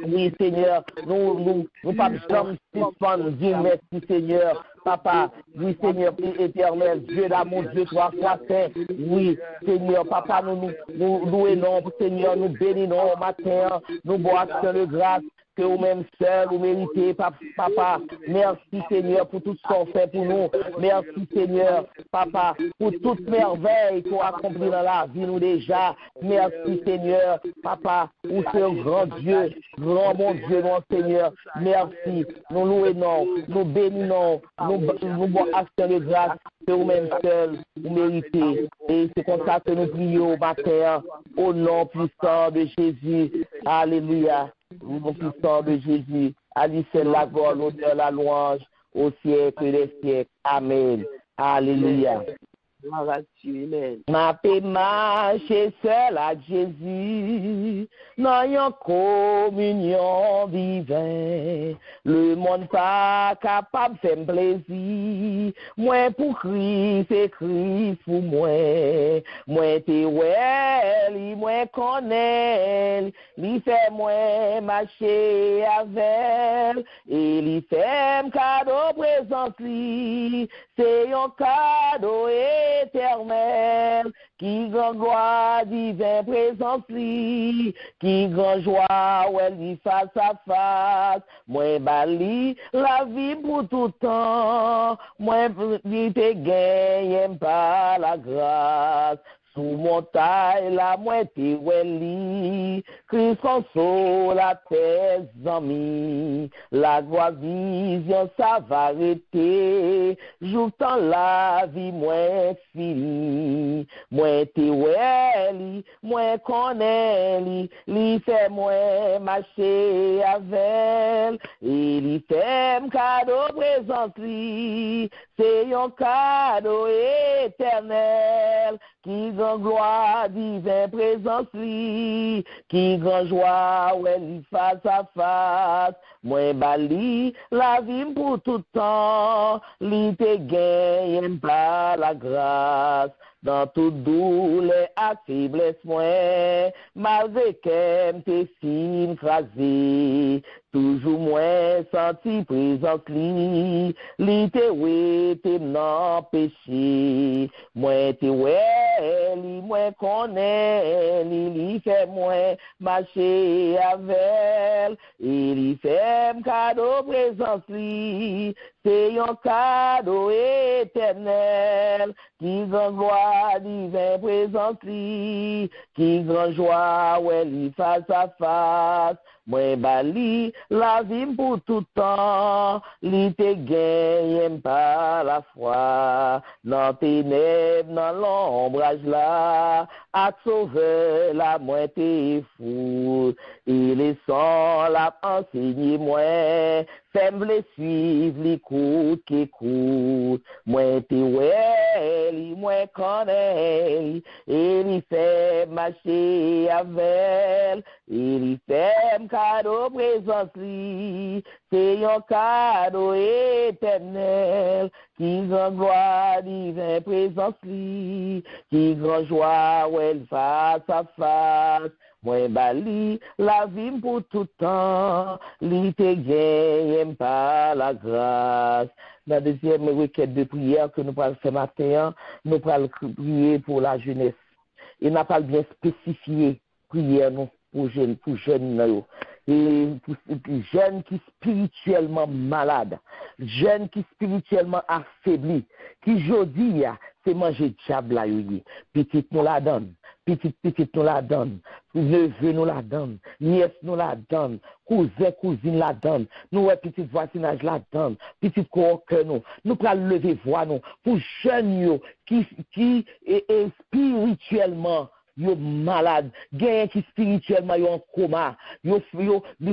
Speaker 1: oui, Seigneur, nous pas jamais suspendre, Dieu, merci, Seigneur, Papa, oui, Seigneur, éternel, Dieu d'amour, Dieu trois fois saint, oui, Seigneur, Papa, nous louons, Seigneur, nous bénissons au matin, nous boissons de grâce, que vous-même seul, vous méritez, Papa. Merci, Seigneur, pour tout ce qu'on fait pour nous. Merci, Seigneur, Papa, pour toute merveille qu'on accomplit dans la vie, nous déjà. Merci, Seigneur, Papa, pour ce grand Dieu, grand mon Dieu, mon Seigneur. Merci. Nous louons, nous bénissons, nous boissons de grâce, que vous-même seul, vous méritez. Et c'est comme ça que nous prions au matin, au nom puissant de Jésus. Alléluia. Au nom puissant de Jésus, à lui seul la gloire, l'honneur, la louange, au siècle des siècles. Amen. Alléluia. Ma paix marche seul à Jésus, dans une communion divine. Le monde pas capable de faire plaisir. Moi pour Christ, c'est Christ pour moi. Moi t'es ouais, moi connais, lui fait moi marcher avec, et lui fait un cadeau présent lui. C'est un cadeau éternel, qui grand gloire divin présence lui, qui grand joie où elle dit face à face, moi bali la vie pour tout temps, moi dit te gagne par la grâce. Sous montagne la moitié oueli, Christ console la tes amis, la gloire vision ça va arrêter, j'entends la vie moins fini, moi t'es oueli, moi connais li fait moi marcher avec, et li fait cadeau présent li, c'est un cadeau éternel, qui grand gloire, divin présence li, qui grand joie, ouais, li face à face, moi bali, la vie pour tout temps, li te gagne par la grâce. Dans toute douleur à faiblesse moins, malgré qu'elle te signe crasé, toujours moins senti présence li te ouais te non péché, moins te ouais li moins connaît li fait moins marcher avec et li fait cadeau présence li, c'est un cadeau éternel, qui grand gloire divin présence li, qui grand joie ouais li face à face, moi bali la vie pour tout temps, li te gagne par la foi, dans ténèbres, dans l'ombrage là, à sauver la moitié fou, et les sangs la enseigné moi, femme les suivre, l'écoute qui écoute, moi te ouais, li moi connais, et li fait marcher avec, et li fait cadeau présence li, c'est un cadeau éternel, qui grand gloire divin présence li, qui grand joie ouais face à face, moi bali la vie pour tout temps, li te gagne par la grâce. Dans la deuxième requête de prière que nous allons faire matin, nous allons prier pour la jeunesse. Et nous pas bien spécifié prière pour jeunes, et pour jeunes qui spirituellement malades, jeunes qui spirituellement affaiblis, qui aujourd'hui c'est manger diable là, petite nous la donne. Petite nous la donne, neveu nous la donne, nièce nous la donne, cousine la donne, nous petit voisinage la donne, petit corps que nous prenons lever voix nous, pour jeunes qui est spirituellement yo malade, gain qui spirituellement yo en coma, yo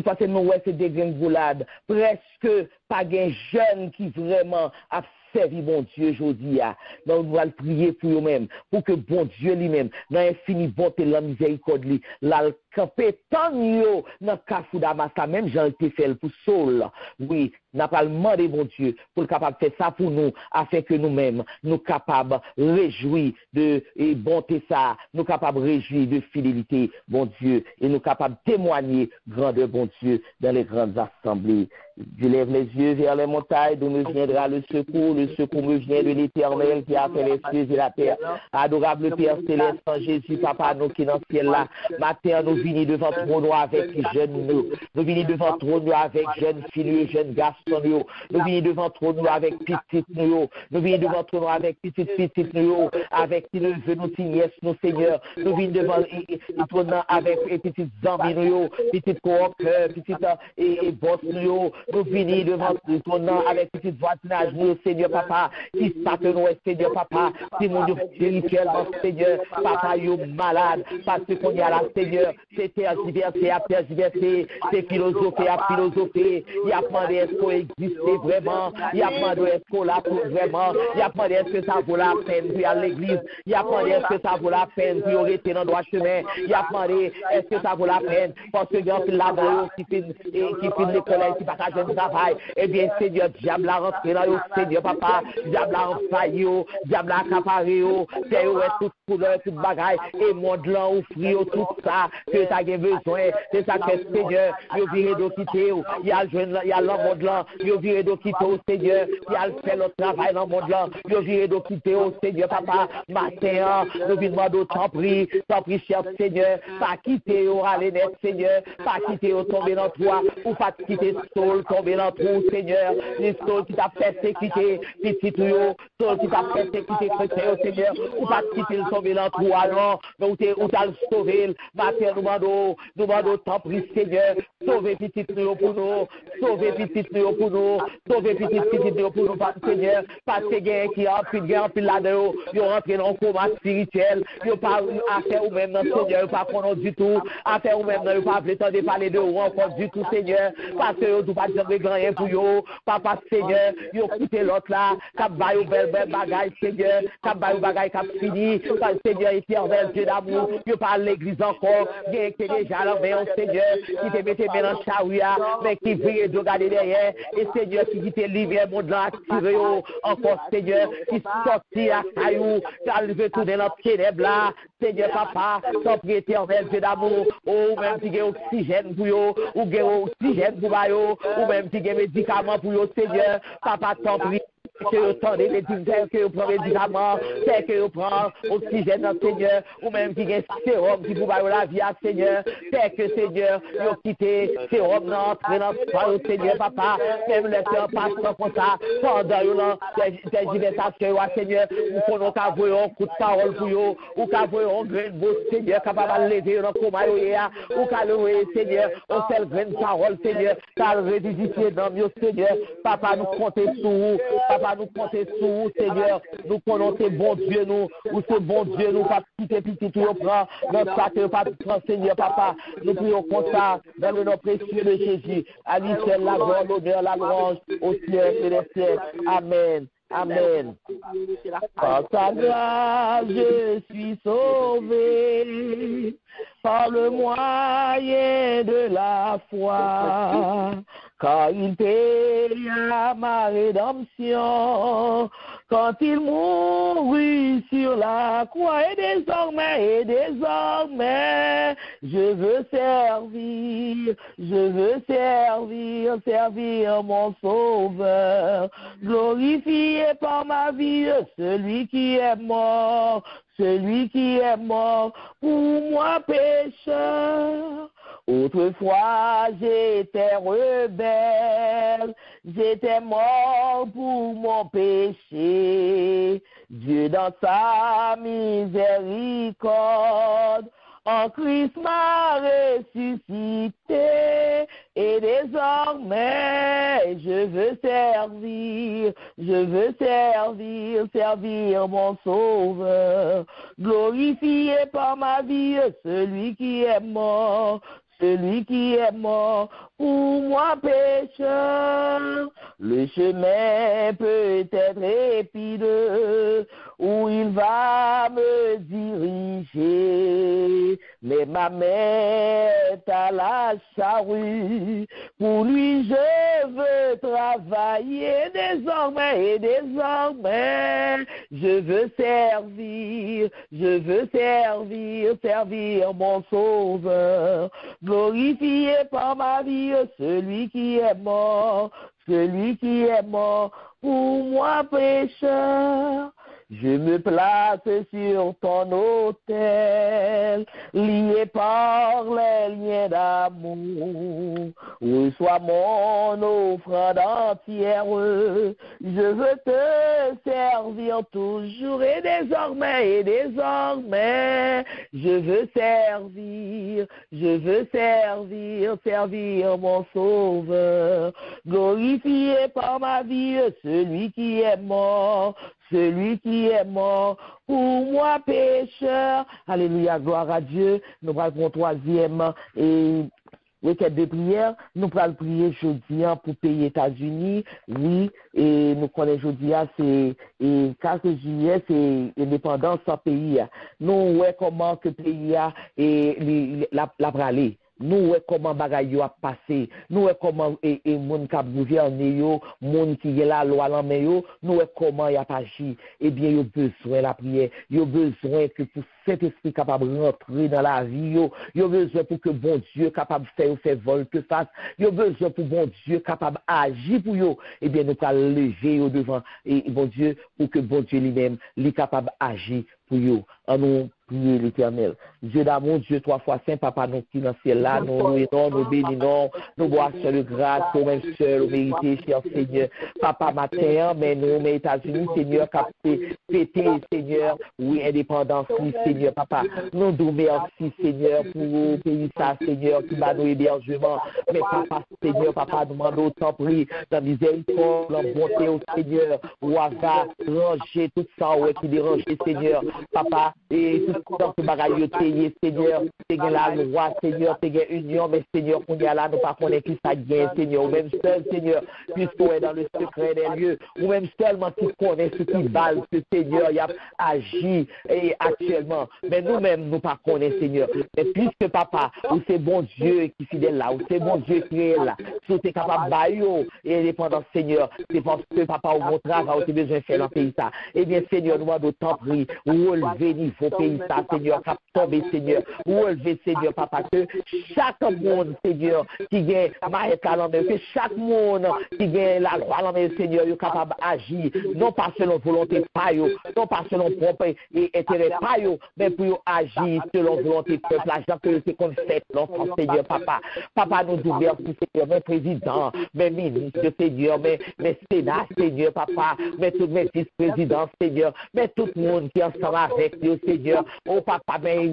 Speaker 1: parce que nous c'est dégringolade, presque pas gain jeune qui vraiment a servi bon Dieu aujourd'hui. Donc nous allons prier pour eux-mêmes, pour que bon Dieu lui-même, dans l'infini bonté, la miséricorde, la camper tant yo dans Kafou Damas, même Jean été fait pour Saul. Oui, n'a pas demandé bon Dieu pour le capable de faire ça pour nous, afin que nous-mêmes, nous capables de réjouir de bonté ça, nous capables de réjouir de fidélité, bon Dieu, et nous capables de témoigner grandeur, bon Dieu, dans les grandes assemblées. Je lève les yeux vers les montagnes d'où me viendra le secours me vient de l'Éternel qui a fait les cieux et la terre. Adorable Père Céleste, en Jésus, Papa, nous qui dans le ciel là, matin, nous venons devant ton avec jeunes nous venons devant ton avec jeunes filles, jeunes garçons nous venons devant ton avec petites nous venons devant ton avec petites nous, avec tes neveux, nos nièces, nos seigneurs, nous venons devant ton avec petites amis nous, petites coopères, petites et boss nous venons devant ton avec petites voisinage nous, Seigneur Papa, qui s'appelle nous, Seigneur Papa, si mon Dieu spirituellement, Seigneur Papa, yo malade, parce qu'on y a là, Seigneur, c'est tergiversé à tergiversé, c'est philosophie à philosophie, il y a demandé est-ce qu'on existe vraiment, il y a demandé est-ce qu'on l'a pour vraiment, il y a demandé est-ce que ça vaut la peine pour y aller à l'église, il y a demandé est-ce que ça vaut la peine pour y rester dans le droit chemin, il y a demandé est-ce que ça vaut la peine, parce que il y a là-bas qui finit l'école, qui va faire un travail, eh bien, Seigneur, diable a rentré dans le Seigneur Papa, diable a enfaillé, diable a accaparé, c'est toute couleur, toute bagaille, et monde là, offrir tout ça, que ça a besoin, c'est ça que Seigneur, il viré de quitter, il y a le monde là, il viré de quitter au Seigneur, il y a fait le travail dans le monde là, il viré de quitter au Seigneur Papa, matin, nous venons demander tant pis, cher Seigneur, pas quitter au aller net Seigneur, pas quitter au tomber dans toi, ou pas quitter Saul, tomber dans trou Seigneur, les Saul qui t'a fait sécurité, petit tuyau, Saul qui t'a fait sécurité chrétien au Seigneur, ou pas quitter le tomber dans trou, alors, mais où t'as le sauvé, matin, nous demandons tant pis Seigneur, sauver petit tuyau pour nous, sauver petit tuyau pour nous, sauver petit tuyau pour nous, Seigneur, parce que gain qui a pris là-dedans, ils ont rentré dans le coma spirituel, ils n'ont pas affaire ou même dans le Seigneur, ils n'ont pas du tout, affaire ou même dans le pas de parler de ou encore du tout, Seigneur, parce que ils n'ont pas jamais rien pour eux. Papa, Seigneur, yo quitté l'autre là, cap bail bel bagaille, Seigneur, cap bail bagaille cap fini, Seigneur éternel, Dieu d'amour, yo pas l'église encore, bien que déjà là, mais Seigneur, qui te mettait dans charia, mais qui brille de regarder derrière, et Seigneur, qui te libère, mon là, tiré encore, Seigneur, qui sortit à caillou, qui veut tourner dans le ténèbre là, Seigneur, papa, ton prière éternel, Dieu d'amour, ou même si il y a oxygène pour eux, ou il y a oxygène pour eux, ou même si il y a médicaments pour eux, Seigneur, papa, ton prière. Que vous tendez les médicaments, que vous prenez médicaments, que vous prenez oxygène dans Seigneur, ou même qui a un sérum qui vous va la vie à Seigneur, que Seigneur, vous quittez sérum dans le Seigneur, papa, même laisser un passant comme ça, pendant les divinations, Seigneur, ou qu'on a vu un coup de parole pour vous, ou qu'on a vu un grain de beau Seigneur, capable de lever dans le coma, ou qu'on a vu Seigneur, un seul grain de parole, Seigneur, car révisiter dans mieux Seigneur, papa, nous comptez sur vous, papa, nous compter sur vous, Seigneur. Nous connaissons ces bon Dieu, nous, ou ce bon Dieu, nous, pas petit, tout prend, notre sac, pas prend, Seigneur, papa. Nous prions comme ça, dans le nom précieux de Jésus. À lui seul la gloire, l'honneur, la louange, au ciel et les ciels. Amen. Amen. Par ta grâce, je suis sauvé, par le moyen de la foi, car il paya ma rédemption, quand il mourut sur la croix, et désormais, je veux servir mon Sauveur, glorifié par ma vie, celui qui est mort pour moi pécheur. Autrefois j'étais rebelle, j'étais mort pour mon péché. Dieu dans sa miséricorde, en Christ m'a ressuscité, et désormais je veux servir mon Sauveur, glorifié par ma vie, celui qui est mort pour moi pécheur. Le chemin peut être épineux, où il va me diriger, mais ma main est à la charrue, pour lui je veux travailler désormais, je veux servir mon Sauveur, glorifié par ma vie, celui qui est mort pour moi pécheur. Je me place sur ton autel, lié par les liens d'amour. Reçois mon offrande entière. Je veux te servir toujours et désormais, je veux servir mon Sauveur. Glorifié par ma vie, celui qui est mort pour moi pécheur. Alléluia, gloire à Dieu. Nous allons troisième et requête de prière. Nous allons prier jeudi pour pays États-Unis. Oui, et nous connaissons jeudi, c'est 4 juillet, c'est indépendance sans pays. Nous voyons comment que pays et la praler. Nous voyons comment bagaille a passé, nous voyons comment moun k'ap gouverner yo, moun qui est la loi en main yo, nous voyons comment y a agi. Eh bien, yo besoin la prière, yo besoin que pour cet esprit capable de rentrer dans la vie yo besoin pour que bon Dieu capable de faire volte face, yo besoin pour bon Dieu capable d'agir pour yo. Eh bien, nous allons lever yo devant et bon Dieu pour que bon Dieu lui-même lui capable d'agir pour yo. En nous prier l'Éternel. Dieu d'amour, Dieu 3 fois saint, papa, nous qui dans le ciel là, nous louons, nous bénissons, nous bois seul de grâce, nous même seul, nous méritons, cher Seigneur. Papa, matin, mais nous, les États-Unis, Seigneur, capté, pété, Seigneur, oui, indépendance, oui, Seigneur, papa. Nous nous merci, Seigneur, pour le pays, ça, Seigneur, qui va nous hébergement. Mais papa, Seigneur, papa, nous demandons autant pris, dans miséricorde, dans bonté au Seigneur, ou va ranger tout ça, ouais, qui dérange, Seigneur, papa, et tout ce que bagaille payé, Seigneur, t'es la loi, Seigneur, t'es union, mais Seigneur, qu'on y a là, nous pas connaître qui ça gagne, Seigneur, ou même seul, Seigneur, puisqu'on est dans le secret des lieux, ou même seulement qui connaît ce qui valent, ce Seigneur, il a agi et actuellement, mais nous-mêmes, nous pas connaissons, Seigneur, mais puisque papa, ou c'est bon Dieu qui est fidèle là, ou c'est bon Dieu qui est là, si tu es capable de bailler et indépendant, Seigneur, c'est parce que papa, au bon travail, tu as besoin de faire dans le pays ça. Eh bien, Seigneur, nous avons tant pris, relever niveau pays ça, Seigneur, cap tomber, Seigneur, relever, Seigneur, papa, que chaque monde, Seigneur, qui gagne maïs à l'envers, que chaque monde qui gagne la loi à l'envers, Seigneur, est capable d'agir, non pas selon volonté pas non pas selon propre et intérêt pas mais pour agir selon volonté peuple, l'argent que c'est qu'on fait, l'enfant, Seigneur, papa. Papa, nous nous merci, Seigneur, mes présidents, mes ministres, Seigneur, mes sénats, Seigneur, papa, mais tous mes vice-présidents, Seigneur, mais tout le monde qui est ensemble avec Dieu, Seigneur, oh papa, mais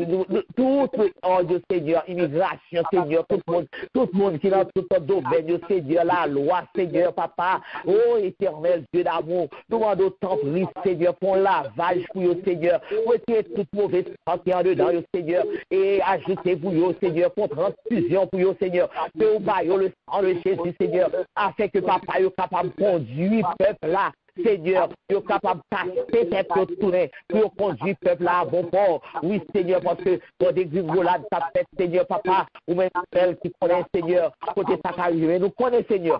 Speaker 1: tout, oh Dieu, Seigneur, immigration, Seigneur, tout le monde qui est dans tout le domaine, Dieu, Seigneur, la loi, Seigneur, papa, oh éternel Dieu d'amour, nous demandons tant pris, Seigneur, pour lavage pour vous, Seigneur, retirez toute mauvaise santé en dedans, Seigneur, et ajoutez pour vous, Seigneur, pour transfusion pour vous, Seigneur, que vous baillez le sang de Jésus, Seigneur, afin que papa soit capable de conduire le peuple là. Seigneur, tu es capable de passer tes tourner pour conduire le peuple à bon port. Oui, Seigneur, parce que ton dégringolade, ça fait, Seigneur, papa, ou même celle qui connaît, Seigneur, côté ça arrive. Nous connaissons, Seigneur,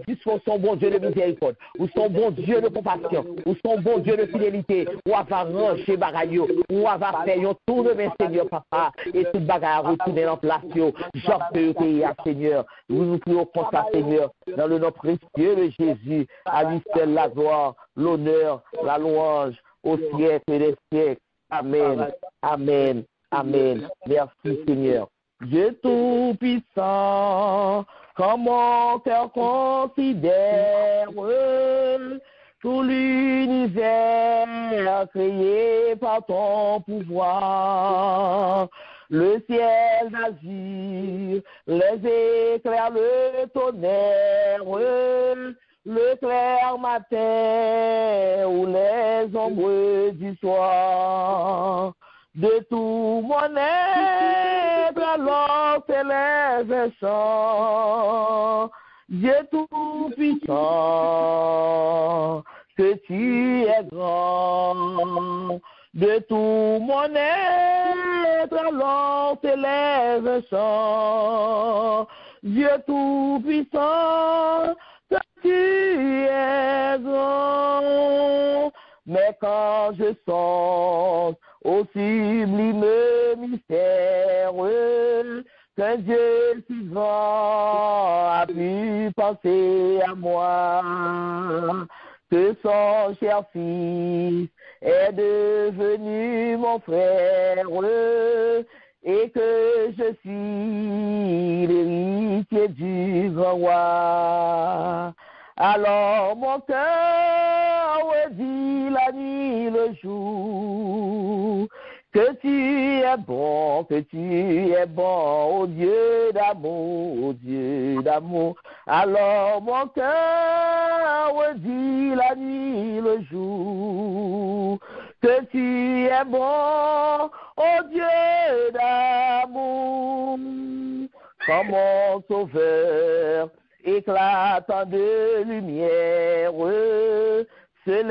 Speaker 1: puisque nous sommes bon Dieu de miséricorde, nous sommes bon Dieu de compassion, nous sommes bon Dieu de fidélité, ou à ranger bagaille, ou à faire un tour de main, Seigneur, papa, et toute bagaille à retourner en place, j'observe pays, Seigneur. Nous prions pour ça, Seigneur, dans le nom précieux de Jésus, à lui seul la gloire, l'honneur, la louange au siècle des siècles. Amen. Amen. Amen. Merci Seigneur. Dieu Tout-Puissant, quand mon cœur considère tout l'univers créé par ton pouvoir, le ciel d'azur, les éclairs, le tonnerre, le clair matin ou les ombres du soir, de tout mon être alors s'élève un chant. Dieu Tout-Puissant, que tu es grand, de tout mon être alors s'élève un chant. Dieu Tout-Puissant, tu es grand, mais quand je songe au sublime mystère qu'un Dieu si grand a pu penser à moi, que son cher fils est devenu mon frère et que je suis l'héritier du grand roi. Alors mon cœur redit la nuit, le jour, que tu es bon, oh Dieu d'amour, oh Dieu d'amour. Alors mon cœur redit la nuit, le jour, que tu es bon, oh Dieu d'amour. Comme mon sauveur éclatant de lumière se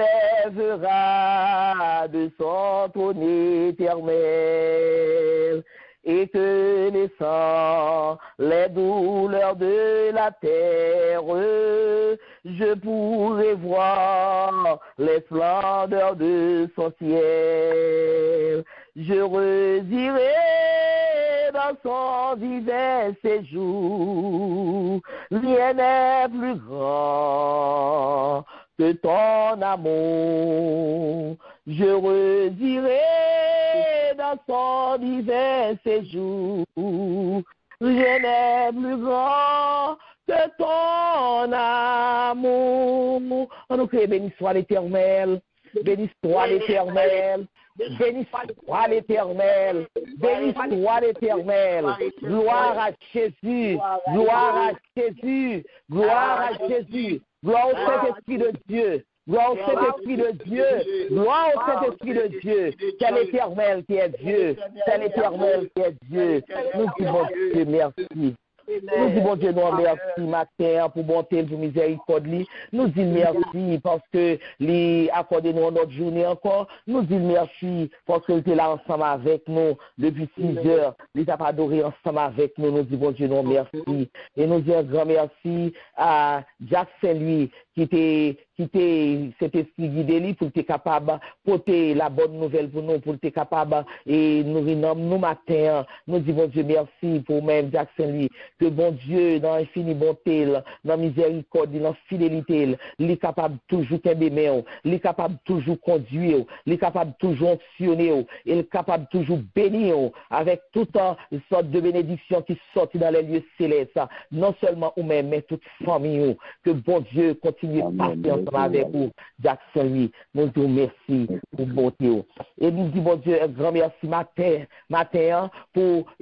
Speaker 1: lèvera de son trône éternel, et que laissant les douleurs de la terre, je pourrai voir les splendeurs de son ciel. Je redirai dans son divin séjour, rien n'est plus grand que ton amour. Je redirai dans son divin séjour, rien n'est plus grand que ton amour. On nous crie, béni soit l'Éternel, béni soit l'Éternel. Béni soit l'Éternel, béni soit l'Éternel, gloire à Jésus, gloire à Jésus, gloire à Jésus, gloire au Saint-Esprit de Dieu, Gloire au Saint-Esprit de Dieu. Gloire au Saint-Esprit de Dieu. C'est l'Éternel qui est Dieu. C'est l'Éternel qui est Dieu. Nous disons Dieu merci. Nous disons Dieu non merci matin pour bonté, pour miséricorde. Nous disons merci parce que lui accordé nous notre journée encore. Nous disons merci parce qu'il était là ensemble avec nous depuis 6 heures. Il t'a adoré ensemble avec nous. Nous disons Dieu non merci. Et nous disons un grand merci à Jackson lui qui était cet esprit guidé lui pour être capable de porter la bonne nouvelle pour nous, pour être capable et nous matin. Nous disons Dieu merci pour même Jackson lui. Que bon Dieu, dans l'infini bonté, dans miséricorde, dans fidélité, il est capable toujours t'aimer, il est capable toujours conduire, il est capable toujours actionner, il est capable toujours bénir avec toute sorte de bénédiction qui sortent dans les lieux célestes, non seulement vous-même, mais toute famille. Que bon Dieu continue de passer ensemble avec vous, Jackson lui. Nous disons merci pour bonté. Et nous disons bon Dieu, un grand merci matin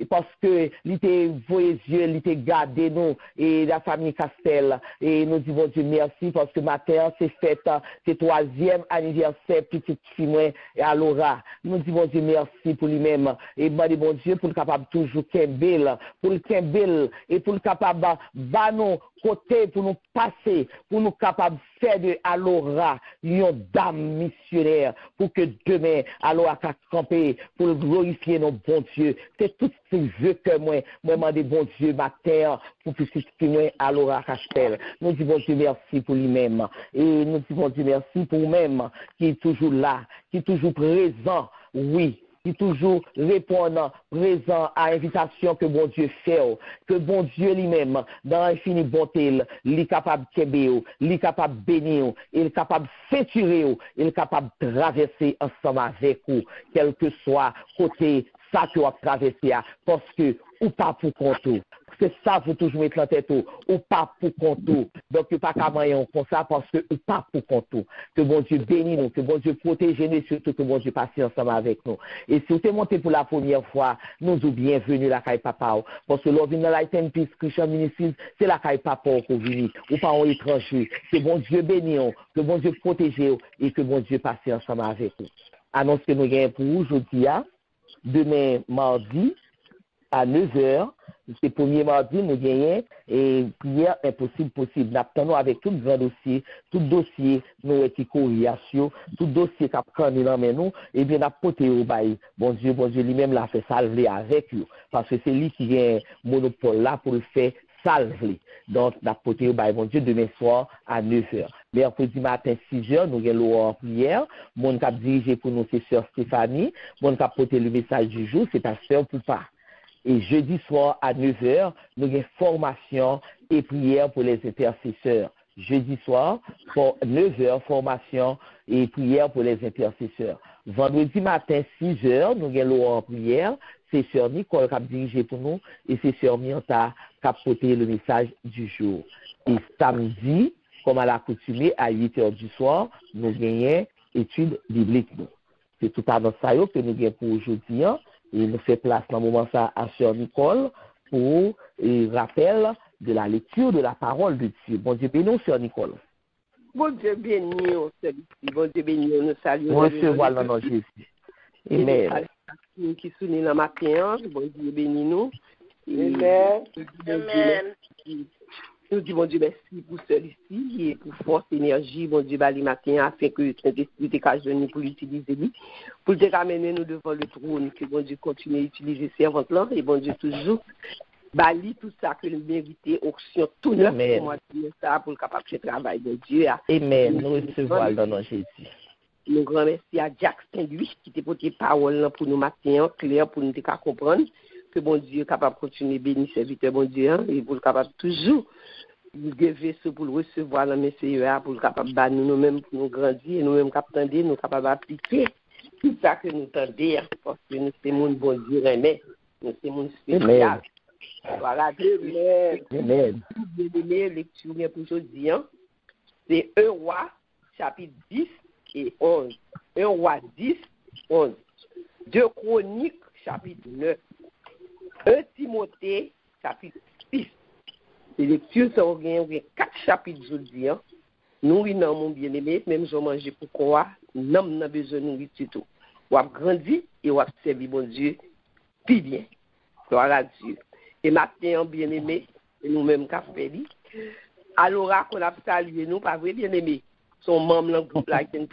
Speaker 1: parce que il était vos yeux, il était gardé nous et la famille Castel. Et nous disons Dieu merci parce que matin c'est fête, c'est 3e anniversaire petite fille et à Laura. Nous disons Dieu merci pour lui-même et bon Dieu pour le capable toujours Kembel, pour le Kembel et pour le capable nous côté pour nous passer, pour nous capables de faire de Alora une dame missionnaire, pour que demain Alora puisse camper, pour glorifier nos bons Dieu. C'est tout ce que je veux que moi demande bon Dieu ma terre pour que moi Alora Castel. Nous disons Dieu merci pour lui-même et nous disons Dieu merci pour nous-mêmes qui est toujours là, qui est toujours présent, oui. Qui toujours répondant, présent à l'invitation que bon Dieu fait, que bon Dieu lui-même, dans l'infinie bonté, il est capable de kébéo, il est capable de bénir, il est capable de ceinturer, il est capable de traverser ensemble avec vous, quel que soit côté ça que vous avez traversé, parce que ou pas pour compte. C'est ça, vous toujours mettre en tête, ou pas pour compte. Donc, pas qu'à moyen comme ça, parce que ou pas pour compte. Que bon Dieu bénisse nous, que bon Dieu protège nous, surtout que bon Dieu passe ensemble avec nous. Et si vous êtes monté pour la première fois, nous sommes bienvenus la caille papa. Parce que l'ordre de la Light and Peace Christian Ministries, c'est la caille papa qu'on vient, ou pas en étranger. Que bon Dieu bénisse, que bon Dieu protège et que bon Dieu passe ensemble avec nous. Annonce que nous gagnons pour aujourd'hui, demain mardi, à 9h, c'est le premier mardi, nous gagnons et prière impossible possible. Nous attendons avec tout grand dossier, tout dossier, nous étions tout dossier qui a pris dans nous, et bien, nous avons porté au bail. Bon Dieu, lui-même l'a fait salver avec nous, parce que c'est lui qui a un monopole là pour le faire salver. Donc, nous avons porté au bail, bon Dieu, demain soir à 9h. Mercredi matin, 6h, nous avons l'heure en prière. Mon cap dirigé pour nous, c'est Sœur Stéphanie. Mon cap porté le message du jour, c'est ta Sœur Poupa. Et jeudi soir à 9h, nous avons formation et prière pour les intercesseurs. Jeudi soir, 9h, formation et prière pour les intercesseurs. Vendredi matin, 6h, nous avons l'heure en prière. C'est Sœur Nicole qui a dirigé pour nous et c'est Sœur Mianta qui a porté le message du jour. Et samedi, comme à l'accoutumée, à 8h du soir, nous gagnons études bibliques. C'est tout à ça que nous gagnons pour aujourd'hui. Et nous fait place dans le moment ça à Sœur Nicole pour rappel de la lecture de la parole de Dieu. Bon Dieu béni, Sœur Nicole.
Speaker 3: Bon Dieu béni, bon Dieu béni, nous saluons.
Speaker 1: Recevoir le nom de Jésus. Amen.
Speaker 3: Qui souligne le matin, bon Dieu béni nous.
Speaker 5: Amen.
Speaker 3: Nous disons bon Dieu merci pour celui-ci et pour force, énergie, bon Dieu, le matin, afin que le Saint-Esprit te cache de nous pour l'utiliser, pour te ramener nous devant le trône, que bon Dieu continue à utiliser servante-là, et bon Dieu toujours, bali tout ça que nous méritons, option tout neuf, pour moi, ça, pour le capable de travail de Dieu.
Speaker 1: Amen. Nous recevons dans notre Jésus.
Speaker 3: Nous grand merci à Jackson, lui, qui t'a porté parole pour nous matin, clair, pour nous comprendre, que bon Dieu est capable de continuer à bénir serviteur, bon Dieu, et pour le capable toujours, nous devons pour le recevoir dans mes CEA, pour le capable de nous-mêmes, pour nous grandir, et nous-mêmes capables nous capables d'appliquer tout ça que nous tendons, parce que nous sommes mon bon Dieu, mais nous sommes mon spécial. Voilà,
Speaker 1: Amen.
Speaker 3: La lecture pour aujourd'hui, c'est 1 Roi, chapitre 10 et 11. 1 Roi 10, 11. 2 Chroniques, chapitre 9. 1 Timothée, chapitre 6. Les lectures sont 4 chapitres aujourd'hui. Nourrir mon bien-aimé, même si on mange pour quoi, n'a besoin de nourriture tout. On a grandi et on a servi bon Dieu, puis bien. Gloire à Dieu. Et maintenant, bien-aimé, nous-mêmes qu'a fait. Alors, qu'on a salué nous, pas vrai, bien-aimé. Son membre dans le groupe là, qui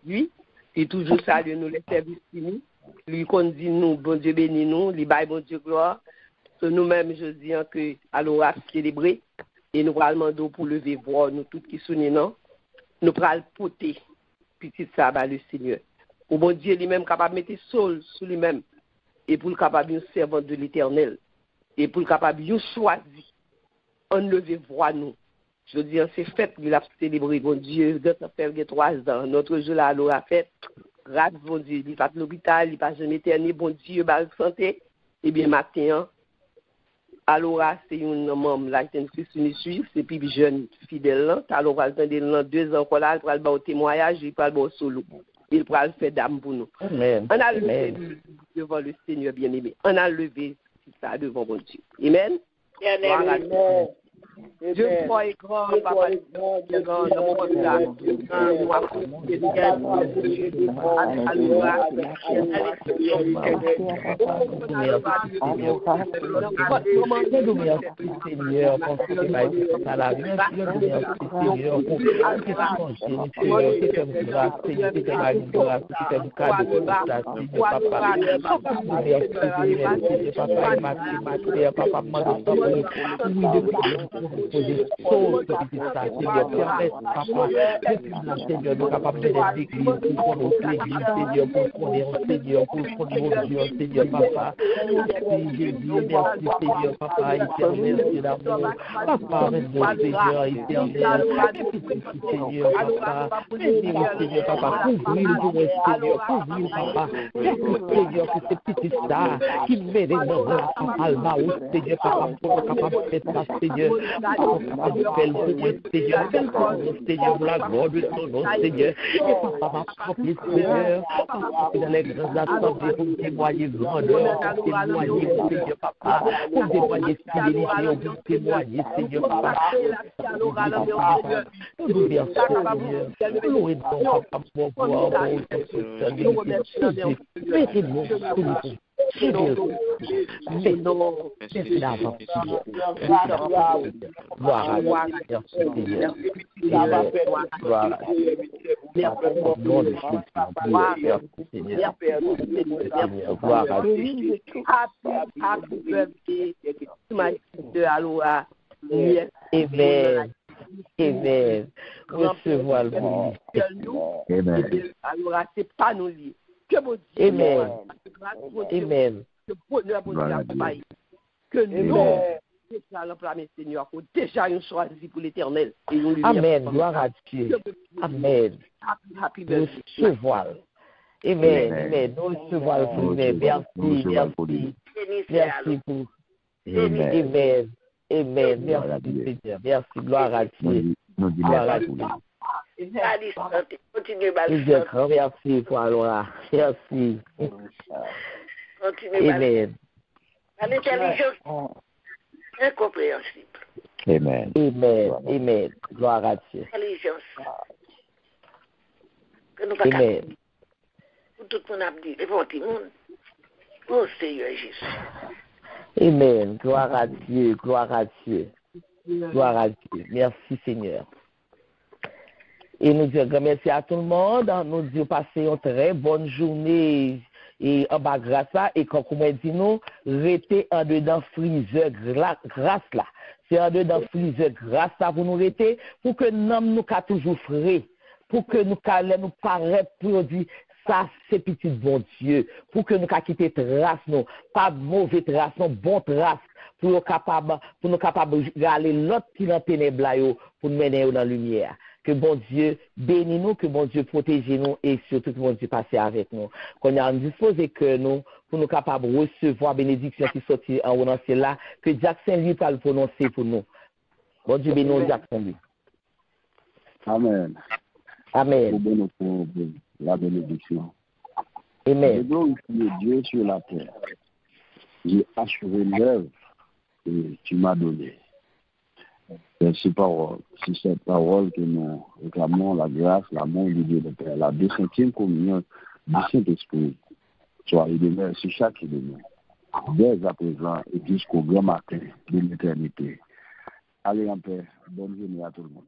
Speaker 3: lui, et toujours salué nous les services finis. Lui qu'on dit nous, bon Dieu béni nous, lui baille bon Dieu gloire. So, nous-mêmes, je dis que alors à célébrer et nous allons demander pour lever voir nous tous qui sont non, nous allons porter petit sabbat le Seigneur. Au bon Dieu lui-même capable de mettre sol sur lui-même et pour le capable de servant de l'Éternel et pour le capable de choisir en lever voir nous. Je dis c'est fait qu'il a célébré bon Dieu de ça fait 3 ans. Notre jour là alors a fait grâce bon Dieu, il va à l'hôpital, il passe jamais éternel bon Dieu bal santé et bien matin alors c'est une membre là qui est une Suisse et puis jeune fidèle là alors va attendre 2 ans là pour aller au témoignage, il va au solo. Il pourra le faire d'âme pour nous.
Speaker 1: Amen.
Speaker 3: On a levé devant le Seigneur bien-aimé. On a levé ça devant mon Dieu. Amen.
Speaker 2: Amen.
Speaker 3: Dieu croit et grand, papa, grand,
Speaker 1: poser sauce petit ça Seigneur permet papa depuis Seigneur nous capable de l'église pour connaître l'église Seigneur pour connaître Seigneur pour connaître Dieu Seigneur papa merci Jésus merci Seigneur papa éternel c'est d'amour papa mon Seigneur éternel Seigneur papa Seigneur papa couvrir pour Seigneur couvrir papa Seigneur que c'est petit ça qui met des mains papa le Seigneur papa pour capable de faire ça Seigneur appelle pour moi, Seigneur, appelle pour moi, Seigneur, pour la gloire de ton nom, Seigneur. Et papa m'a rempli, Seigneur, dans les grandes assemblées pour témoigner grandeur, pour témoigner, Seigneur, papa, pour témoigner fidélité, pour témoigner, Seigneur, papa. Pour nous dire, Seigneur, louer ton papa, pour voir, Amen. Recevoir le
Speaker 3: Amen. Alors, c'est pas nous liés. Que mon Dieu.
Speaker 1: Amen. Amen.
Speaker 3: Que bonheur pour nous que nous, Seigneur, avons déjà choisi pour l'éternel.
Speaker 1: Amen. Gloire à Dieu. Amen.
Speaker 3: Happy
Speaker 1: nous recevoir. Amen. Amen. Nous recevoir pour merci. Merci pour. Amen. Amen. Merci Seigneur. Merci. Gloire à Dieu. Gloire à Dieu. Merci pour alors. Merci. Amen.
Speaker 5: L'intelligence incompréhensible.
Speaker 1: Amen. Amen. Amen. Gloire à Dieu.
Speaker 5: L'intelligence.
Speaker 1: Amen.
Speaker 5: Pour tout le monde a dit, et pour tout le monde, oh Seigneur Jésus.
Speaker 1: Amen. Gloire à Dieu. Gloire à Dieu. Gloire à Dieu. Merci Seigneur. Et nous disons merci à tout le monde. Nous disons passer une très bonne journée. Et en bas grâce là, et comme on dit nous, rester en dedans freezer grâce là. C'est en dedans freezer grâce là pour nous rester, pour que nous ca toujours frais, pour que nous nous paraît produit. Ça, c'est petit bon Dieu, pour que nous ca quitter trace, non, pas mauvais trace, non, bon trace, pour nous capables d'aller l'autre qui dans ténèbres là, pour nous mener dans la lumière. Que bon Dieu bénisse nous, que bon Dieu protège nous et surtout que bon Dieu passe avec nous. Qu'on a disposé que nous, pour nous capables de recevoir bénédiction qui sortit en haut dans ciel là, que Jackson lui parle prononcer pour nous. Bon Dieu bénisse Jackson lui.
Speaker 2: Amen.
Speaker 1: Amen.
Speaker 2: Pour la bénédiction.
Speaker 1: Amen.
Speaker 2: Je glorifie Dieu sur la terre. J'ai achevé l'œuvre que tu m'as donnée. C'est cette parole que nous réclamons la grâce, l'amour de Dieu le Père, la 200e communion du Saint-Esprit. Soit il demeure sur chacun de nous, dès à présent et jusqu'au grand matin de l'éternité. Allez en paix. Bonne journée à tout le monde.